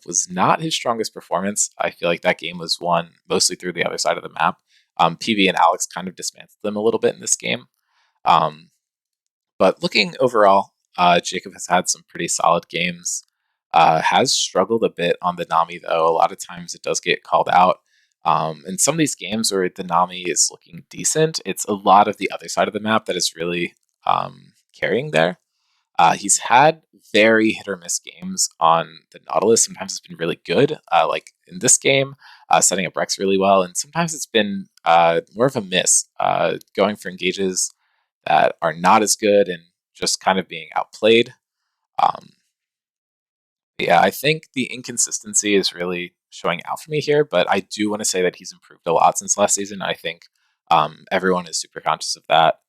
was not his strongest performance. I feel like that game was won mostly through the other side of the map. PV and Alex kind of dismantled them a little bit in this game. But looking overall, Jacob has had some pretty solid games. Has struggled a bit on the Nami, though. A lot of times it does get called out. In some of these games where the Nami is looking decent, it's a lot of the other side of the map that is really carrying there. He's had very hit or miss games on the Nautilus. Sometimes it's been really good, like in this game, setting up Rex really well, and sometimes it's been more of a miss, going for engages that are not as good and just kind of being outplayed. Yeah, I think the inconsistency is really showing out for me here, but I do want to say that he's improved a lot since last season. I think everyone is super conscious of that.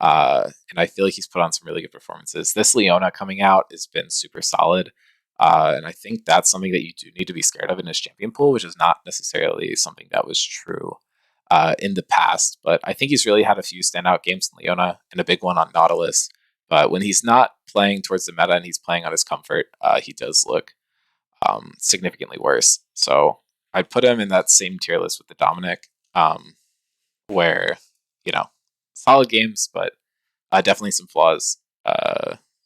And I feel like he's put on some really good performances. This Leona coming out has been super solid. And I think that's something that you do need to be scared of in his champion pool, which is not necessarily something that was true in the past. But I think he's really had a few standout games in Leona and a big one on Nautilus. But when he's not playing towards the meta and he's playing on his comfort, he does look significantly worse. So I'd put him in that same tier list with the Dominic, where, solid games, but definitely some flaws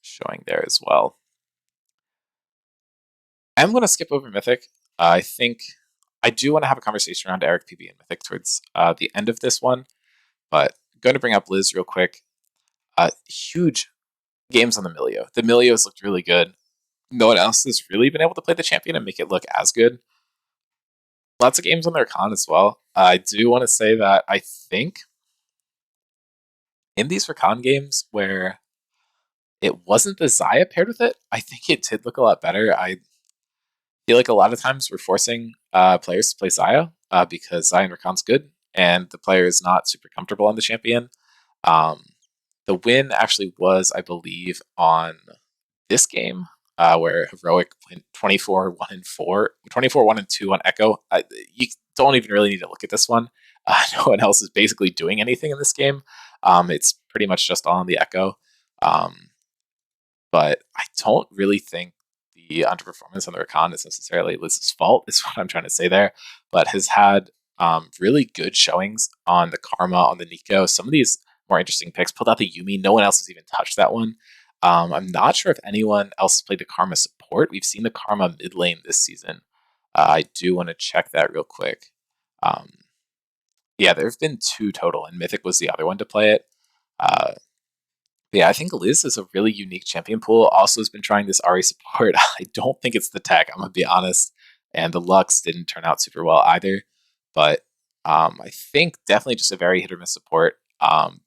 showing there as well. I'm going to skip over Mythic. I think I do want to have a conversation around Eric, PB, and Mythic towards the end of this one, but I'm going to bring up Liz real quick. Huge games on the Milio. The Milios looked really good. No one else has really been able to play the champion and make it look as good. Lots of games on their con as well. I do want to say that I think in these Recon games where it wasn't the Xayah paired with it, I think it did look a lot better. I feel like a lot of times we're forcing players to play Xayah because Zion Rakan's good and the player is not super comfortable on the champion. Um, the win actually was, I believe, on this game, where Heroic went 24-1-4, 24-1-2 on Echo. You don't even really need to look at this one. No one else is basically doing anything in this game. It's pretty much just all on the Echo. Um, but I don't really think the underperformance on the Rakan is necessarily Liz's fault, is what I'm trying to say there, but has had really good showings on the Karma, on the Nico. Some of these more interesting picks. Pulled out the Yuumi. No one else has even touched that one. I'm not sure if anyone else has played the Karma support. We've seen the Karma mid lane this season. I do want to check that real quick. Um, yeah, there have been 2 total, and Mythic was the other one to play it. Uh, yeah, I think Liz is a really unique champion pool. Also has been trying this Ari support. I don't think it's the tech, I'm going to be honest. And the Lux didn't turn out super well either. But I think definitely just a very hit or miss support.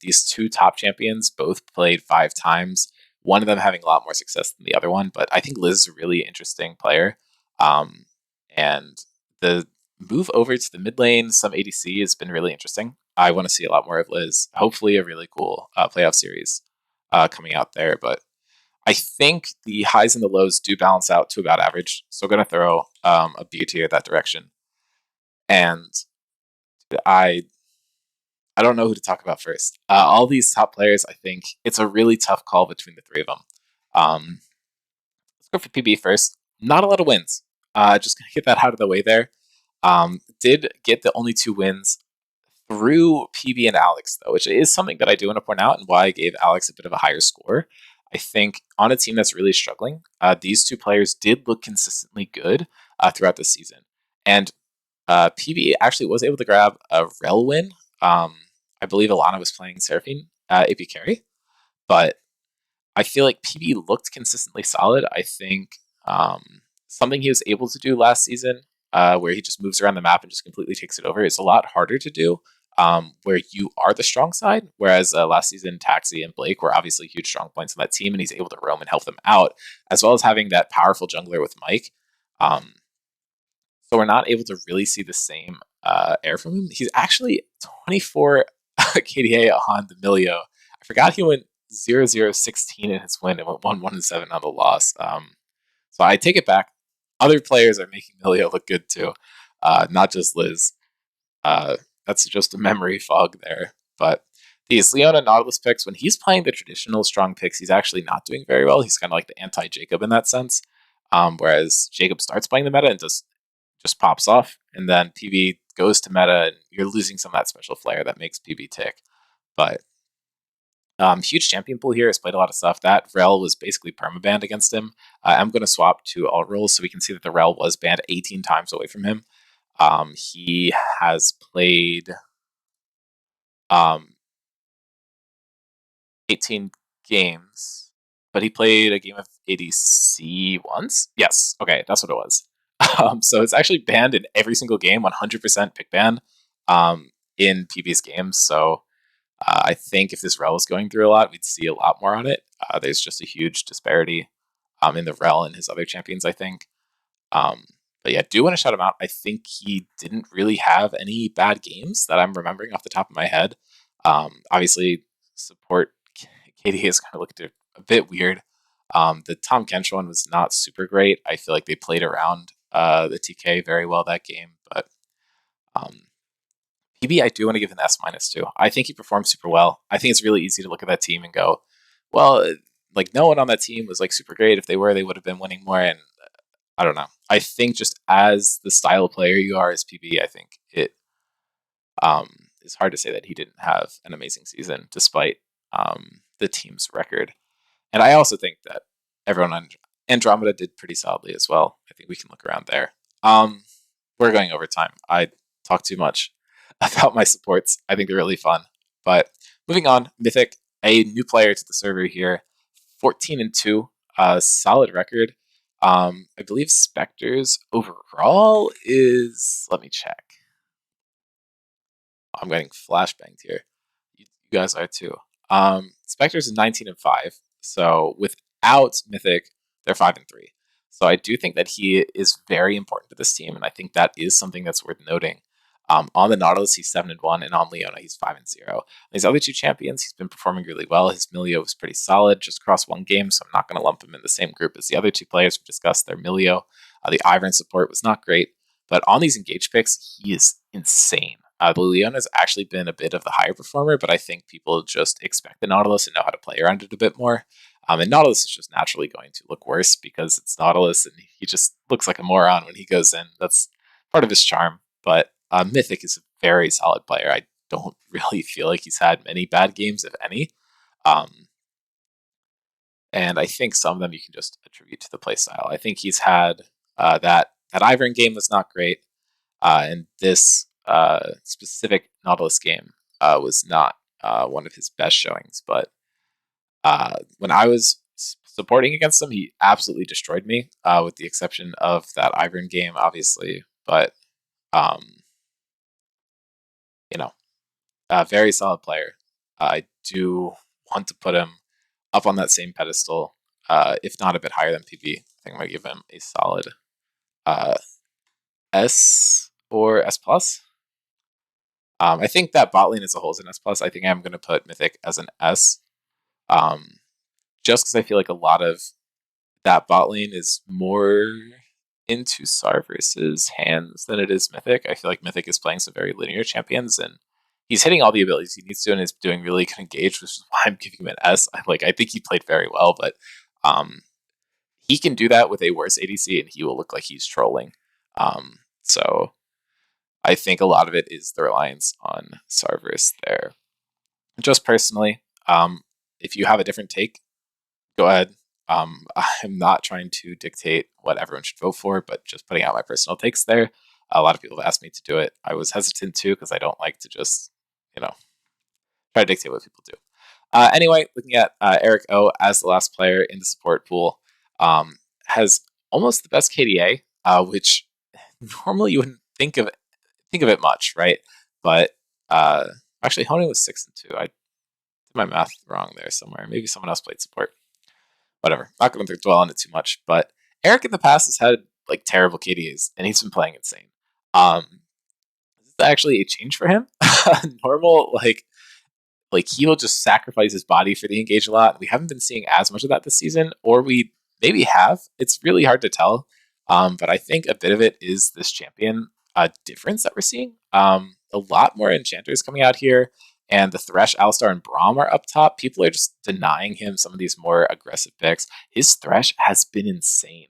These 2 top champions both played 5 times, one of them having a lot more success than the other one. But I think Liz is a really interesting player. And the move over to the mid lane, some ADC, has been really interesting. I want to see a lot more of Liz. Hopefully a really cool playoff series coming out there. But I think the highs and the lows do balance out to about average. So I'm going to throw a B tier that direction. And I don't know who to talk about first. All these top players, I think it's a really tough call between the 3 of them. Let's go for PB first. Not a lot of wins. Just going to get that out of the way there. Did get the only 2 wins through PB and Alex, though, which is something that I do want to point out and why I gave Alex a bit of a higher score. I think on a team that's really struggling, these 2 players did look consistently good throughout the season. And PB actually was able to grab a Rel win. I believe Alana was playing Seraphine AP carry, but I feel like PB looked consistently solid. I think something he was able to do last season, where he just moves around the map and just completely takes it over, is a lot harder to do. Where you are the strong side, whereas last season Taxi and Blake were obviously huge strong points on that team, and he's able to roam and help them out, as well as having that powerful jungler with Mike. So we're not able to really see the same air from him. He's actually 24 KDA on the Milio. I forgot he went 0-0-16 in his win and went 1-1-7 on the loss. So I take it back. Other players are making Milio look good too, not just Liz. That's just a memory fog there. But these Leona Nautilus picks, when he's playing the traditional strong picks, he's actually not doing very well. He's kind of like the anti-Jacob in that sense. Whereas Jacob starts playing the meta and just pops off, and then PB goes to meta, and you're losing some of that special flair that makes PB tick. But huge champion pool here, has played a lot of stuff. That Rel was basically permabanned against him. I'm going to swap to all roles so we can see that the Rel was banned 18 times away from him. He has played 18 games, but he played a game of ADC once? Yes, okay, that's what it was. So it's actually banned in every single game, 100% pick ban in PB's games. So I think if this Rel is going through a lot, we'd see a lot more on it. There's just a huge disparity in the Rel and his other champions, I think. But yeah, do want to shout him out. I think he didn't really have any bad games that I'm remembering off the top of my head. Obviously, support KD is kind of looking a bit weird. The Tom Kench one was not super great. I feel like they played around the TK very well that game, but PB I do want to give an S- to. I think he performed super well. I think it's really easy to look at that team and go, well, like no one on that team was like super great. If they were, they would have been winning more. And I don't know. I think just as the style of player you are as PB, I think it is hard to say that he didn't have an amazing season despite the team's record. And I also think that everyone on Andromeda did pretty solidly as well. I think we can look around there. We're going over time. I talk too much about my supports. I think they're really fun. But moving on, Mythic, a new player to the server here, 14-2, solid record. I believe Spectres overall is, let me check. I'm getting flashbanged here. You guys are too. Spectres is 19-5. So without Mythic, they're 5-3. So I do think that he is very important to this team, and I think that is something that's worth noting. On the Nautilus, he's 7-1, and on Leona, he's 5-0. These other two champions, he's been performing really well. His Milio was pretty solid, just across one game, so I'm not going to lump him in the same group as the other two players we discussed. Their Milio, the Ivern support was not great, but on these engage picks, he is insane. The Leona's actually been a bit of the higher performer, but I think people just expect the Nautilus and know how to play around it a bit more. And Nautilus is just naturally going to look worse because it's Nautilus, and he just looks like a moron when he goes in. That's part of his charm. But Mythic is a very solid player. I don't really feel like he's had many bad games, if any. And I think some of them you can just attribute to the playstyle. I think he's had that Ivern game was not great, and this specific Nautilus game was not one of his best showings. But when I was supporting against him, he absolutely destroyed me, with the exception of that Ivern game, obviously. But very solid player. I do want to put him up on that same pedestal, if not a bit higher than PB. I think I'm going to give him a solid S or S+. I think that bot lane as a whole is an S+. I think I'm going to put Mythic as an S, just because I feel like a lot of that bot lane is more into Sarver's hands than it is Mythic. I feel like Mythic is playing some very linear champions, and he's hitting all the abilities he needs to, and is doing really good engage, which is why I'm giving him an S. I think he played very well, but he can do that with a worse ADC, and he will look like he's trolling. So I think a lot of it is the reliance on Sarver's there. Just personally, if you have a different take, go ahead. I'm not trying to dictate what everyone should vote for, but just putting out my personal takes there. A lot of people have asked me to do it. I was hesitant too, because I don't like to just, try to dictate what people do. Anyway, looking at Eric O as the last player in the support pool, has almost the best KDA, which normally you wouldn't think of it much, right? But actually, Honing was 6-2. I did my math wrong there somewhere. Maybe someone else played support. Whatever. Not going to dwell on it too much. But Eric in the past has had terrible KDAs, and he's been playing insane. Is this actually a change for him? Normal, he will just sacrifice his body for the engage a lot. We haven't been seeing as much of that this season, or we maybe have. It's really hard to tell. But I think a bit of it is this champion difference that we're seeing. A lot more enchanters coming out here, and the Thresh, Alistar, and Braum are up top. People are just denying him some of these more aggressive picks. His Thresh has been insane.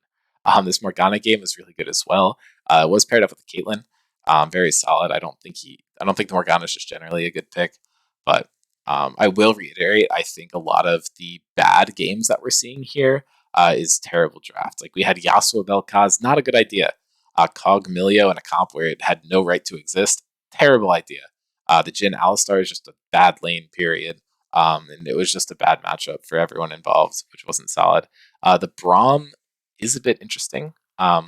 This Morgana game was really good as well. It was paired up with Caitlyn. Very solid. I don't think the Morgana is just generally a good pick, but I will reiterate, I think a lot of the bad games that we're seeing here is terrible draft. We had Yasuo Belkaz, not a good idea. Cog Milio in a comp where it had no right to exist, terrible idea. The Jhin Alistar is just a bad lane, period. And it was just a bad matchup for everyone involved, which wasn't solid. The Braum is a bit interesting. I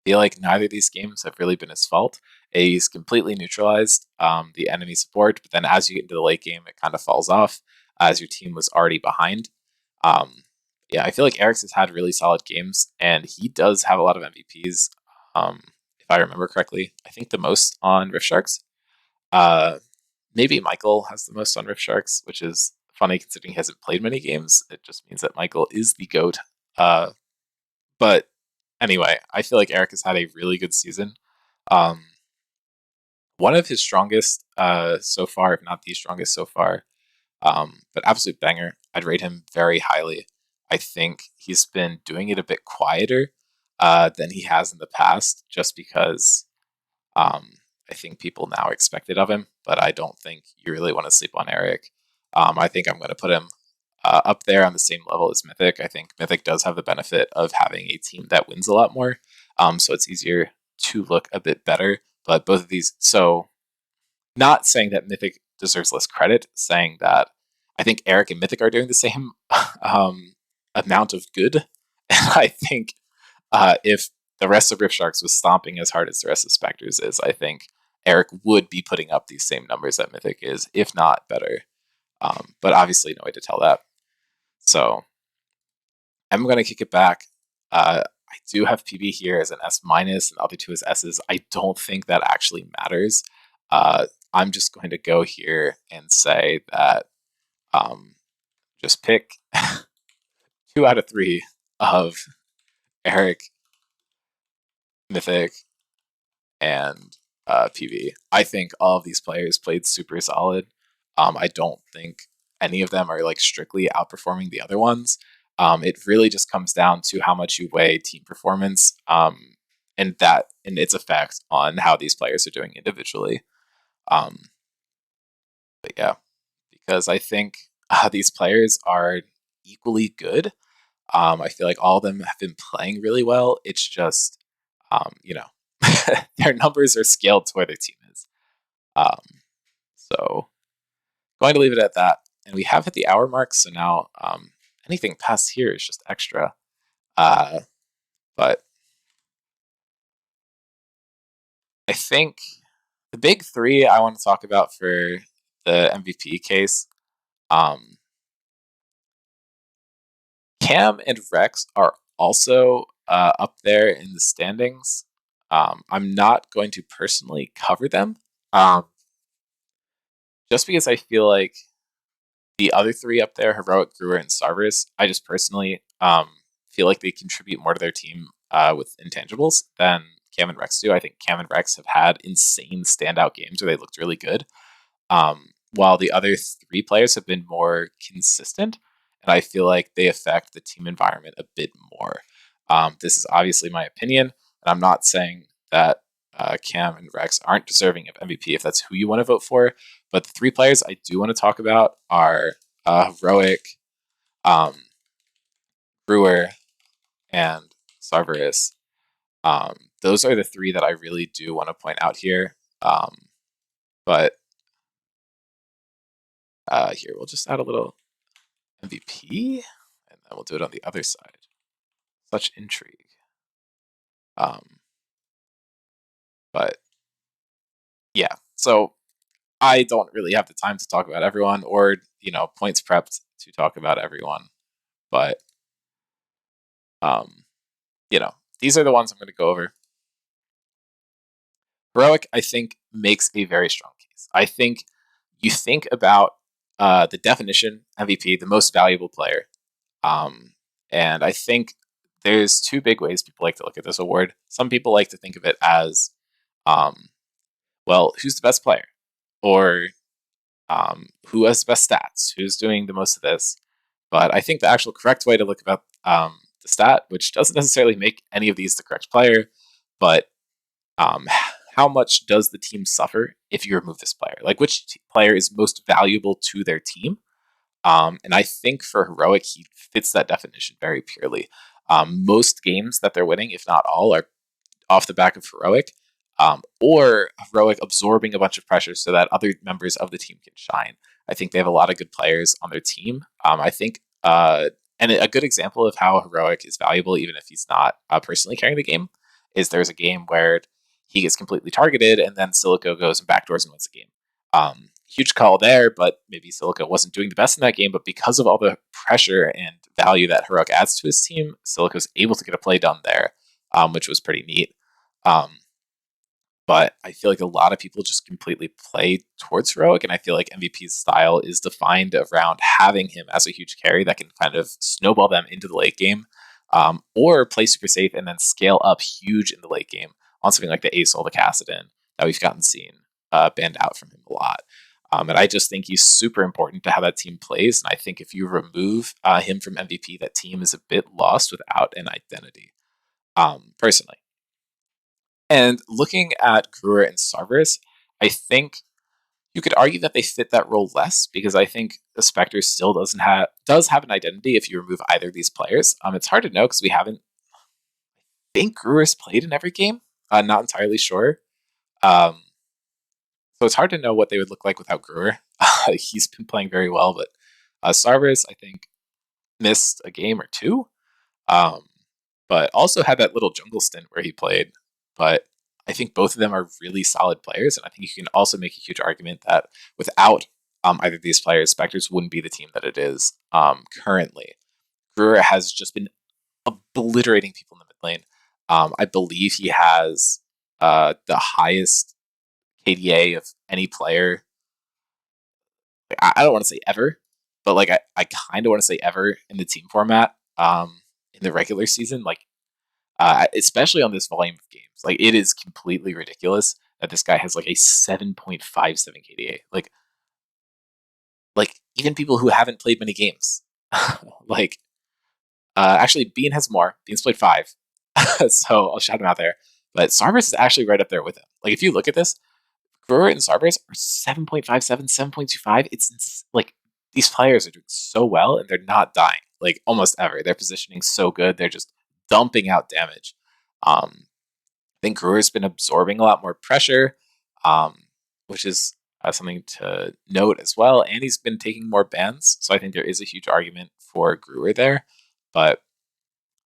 feel like neither of these games have really been his fault. He's completely neutralized the enemy support, but then as you get into the late game, it kind of falls off as your team was already behind. I feel like Eric's has had really solid games, and he does have a lot of MVPs. If I remember correctly, I think the most on Rift Sharks. Maybe Michael has the most on Rift Sharks, which is funny considering he hasn't played many games. It just means that Michael is the GOAT. But anyway, I feel like Eric has had a really good season. One of his strongest so far, if not the strongest so far. But absolute banger. I'd rate him very highly. I think he's been doing it a bit quieter than he has in the past, just because I think people now expect it of him. But I don't think you really want to sleep on Eric. I think I'm going to put him up there on the same level as Mythic. I think Mythic does have the benefit of having a team that wins a lot more, so it's easier to look a bit better. But both of these, so not saying that Mythic deserves less credit, saying that I think Eric and Mythic are doing the same amount of good. And I think if the rest of Rift Sharks was stomping as hard as the rest of Spectres is, I think Eric would be putting up these same numbers that Mythic is, if not better. But obviously no way to tell that. So I'm going to kick it back. I do have PB here as an S minus and the other two as S's. I don't think that actually matters. I'm just going to go here and say that just pick 2 out of 3 of Eric, Mythic, and PV. I think all of these players played super solid. I don't think any of them are like strictly outperforming the other ones. It really just comes down to how much you weigh team performance and its effect on how these players are doing individually. But yeah, because I think these players are equally good. I feel like all of them have been playing really well. It's just, their numbers are scaled to where their team is. Um, so going to leave it at that. And we have hit the hour mark, so now anything past here is just extra. But I think the big three I want to talk about for the MVP case, Cam and Rex are also up there in the standings. I'm not going to personally cover them, just because I feel like the other three up there, Heroic, Brewer, and Sarvis, I just personally feel like they contribute more to their team with intangibles than Cam and Rex do. I think Cam and Rex have had insane standout games where they looked really good, while the other three players have been more consistent, and I feel like they affect the team environment a bit more. This is obviously my opinion, and I'm not saying that Cam and Rex aren't deserving of MVP if that's who you want to vote for. But the three players I do want to talk about are Heroic, Brewer, and Sarveris. Those are the three that I really do want to point out here. But here, we'll just add a little MVP, and then we'll do it on the other side. Such intrigue. But yeah, so I don't really have the time to talk about everyone or, points prepped to talk about everyone. But, these are the ones I'm going to go over. Heroic, I think, makes a very strong case. I think you think about the definition MVP, the most valuable player. And I think there's two big ways people like to look at this award. Some people like to think of it as, who's the best player? Or who has the best stats? Who's doing the most of this? But I think the actual correct way to look about the stat, which doesn't necessarily make any of these the correct player, but how much does the team suffer if you remove this player? Like, which player is most valuable to their team? And I think for Heroic, he fits that definition very purely. Most games that they're winning, if not all, are off the back of Heroic, or Heroic absorbing a bunch of pressure so that other members of the team can shine. I think they have a lot of good players on their team. I think, and a good example of how Heroic is valuable, even if he's not personally carrying the game, is there's a game where he gets completely targeted, and then Silico goes and backdoors and wins the game. Huge call there, but maybe Silico wasn't doing the best in that game, but because of all the pressure and value that Heroic adds to his team, Silico's able to get a play done there, which was pretty neat. But I feel like a lot of people just completely play towards Heroic, and I feel like MVP's style is defined around having him as a huge carry that can kind of snowball them into the late game, or play super safe and then scale up huge in the late game on something like the Asol, the Kassadin, that we've gotten seen banned out from him a lot. And I just think he's super important to how that team plays, and I think if you remove him from MVP, that team is a bit lost without an identity, personally. And looking at Brewer and Sarveris, I think you could argue that they fit that role less because I think the Spectre still does have an identity if you remove either of these players. It's hard to know because we haven't. I think Brewer's played in every game. Not entirely sure. So it's hard to know what they would look like without Brewer. He's been playing very well, but Sarveris, I think, missed a game or two. But also had that little jungle stint where he played. But I think both of them are really solid players, and I think you can also make a huge argument that without either of these players, Spectres wouldn't be the team that it is currently. Brewer has just been obliterating people in the lane. I believe he has the highest KDA of any player. I don't want to say ever, but like I kind of want to say ever in the team format. In the regular season, like especially on this volume of games, like it is completely ridiculous that this guy has like a 7.57 KDA. Like even people who haven't played many games, like actually Bean has more. Bean's played 5, so I'll shout him out there. But Starburst is actually right up there with him. Like if you look at this, Brewer and Starburst are 7.57, 7.25. Like these players are doing so well and they're not dying like almost ever. Their positioning so good. They're just dumping out damage. I think Brewer's been absorbing a lot more pressure, um, which is something to note as well. And he's been taking more bans. So I think there is a huge argument for Brewer there. But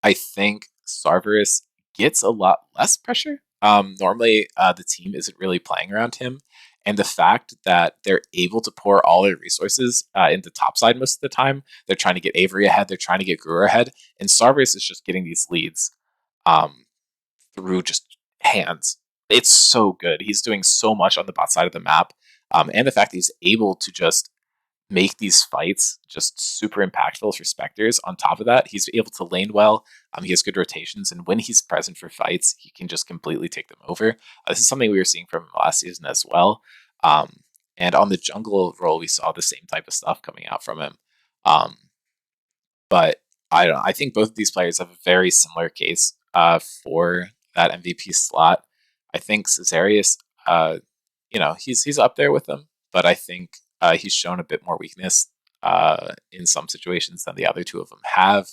I think Sarverus gets a lot less pressure. Normally, the team isn't really playing around him. And the fact that they're able to pour all their resources into topside most of the time, they're trying to get Avery ahead, they're trying to get Brewer ahead, and Sarverus is just getting these leads through just hands. It's so good. He's doing so much on the bot side of the map. And the fact that he's able to just make these fights just super impactful for Spectres. On top of that, he's able to lane well. He has good rotations, and when he's present for fights, he can just completely take them over. This is something we were seeing from him last season as well. And on the jungle role, we saw the same type of stuff coming out from him. But I don't know. I think both of these players have a very similar case for that MVP slot. I think Caesarius, he's up there with them, but I think he's shown a bit more weakness in some situations than the other two of them have.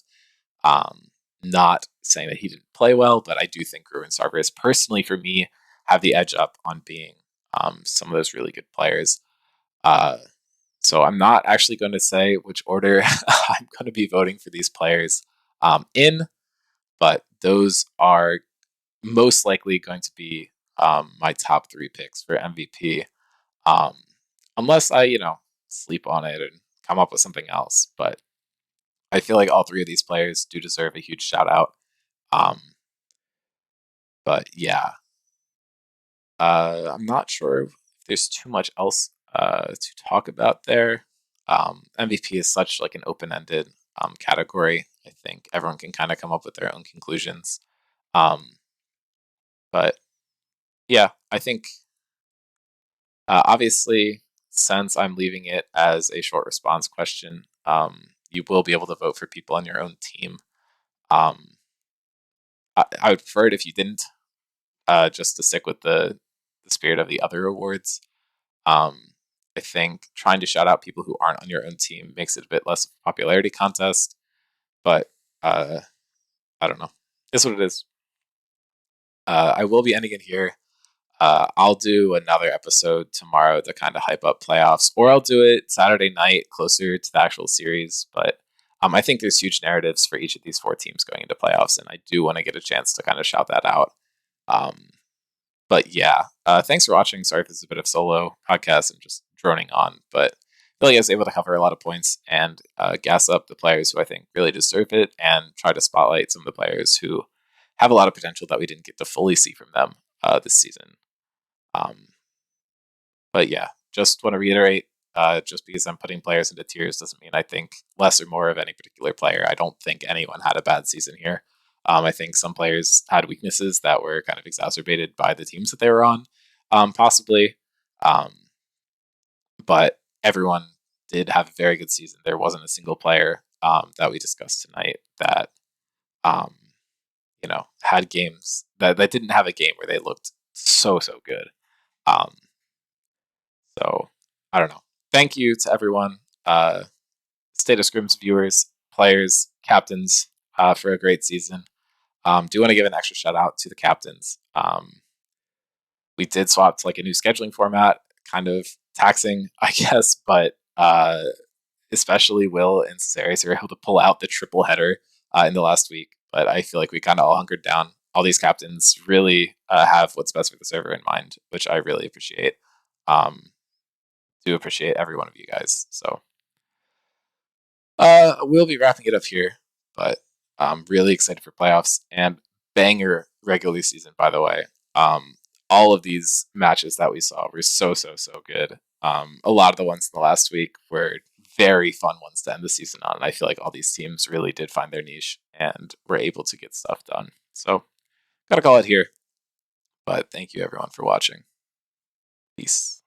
Not saying that he didn't play well, but I do think Gru and Sarverus, personally for me, have the edge up on being some of those really good players. So I'm not actually going to say which order I'm going to be voting for these players in, but those are most likely going to be my top 3 picks for MVP. Unless I, sleep on it and come up with something else. But I feel like all 3 of these players do deserve a huge shout out. But yeah, I'm not sure if there's too much else to talk about there. MVP is such like an open-ended category. I think everyone can kind of come up with their own conclusions. But yeah, I think obviously, since I'm leaving it as a short response question, you will be able to vote for people on your own team. I would prefer it if you didn't, just to stick with the spirit of the other awards. I think trying to shout out people who aren't on your own team makes it a bit less of a popularity contest, but I don't know. It's what it is. I will be ending it here. I'll do another episode tomorrow to kind of hype up playoffs, or I'll do it Saturday night closer to the actual series. But I think there's huge narratives for each of these 4 teams going into playoffs, and I do want to get a chance to kind of shout that out. But yeah, thanks for watching. Sorry if this is a bit of solo podcast and just droning on, but I feel like I was able to cover a lot of points and gas up the players who I think really deserve it, and try to spotlight some of the players who have a lot of potential that we didn't get to fully see from them this season. But yeah, just want to reiterate, just because I'm putting players into tiers doesn't mean I think less or more of any particular player. I don't think anyone had a bad season here. I think some players had weaknesses that were kind of exacerbated by the teams that they were on, possibly. But everyone did have a very good season. There wasn't a single player that we discussed tonight that, had games that didn't have a game where they looked so good. So I don't know. Thank you to everyone, State of Scrims viewers, players, captains, for a great season. Do want to give an extra shout out to the captains. We did swap to like a new scheduling format, kind of taxing, I guess, but especially Will and Cesaris were able to pull out the triple header in the last week. But I feel like we kind of all hunkered down. All these captains really have what's best for the server in mind, which I really appreciate. Do appreciate every one of you guys. So we'll be wrapping it up here, but I'm really excited for playoffs and banger regular season, by the way. All of these matches that we saw were so good. A lot of the ones in the last week were very fun ones to end the season on. And I feel like all these teams really did find their niche and were able to get stuff done. So, gotta call it here. But thank you everyone for watching. Peace.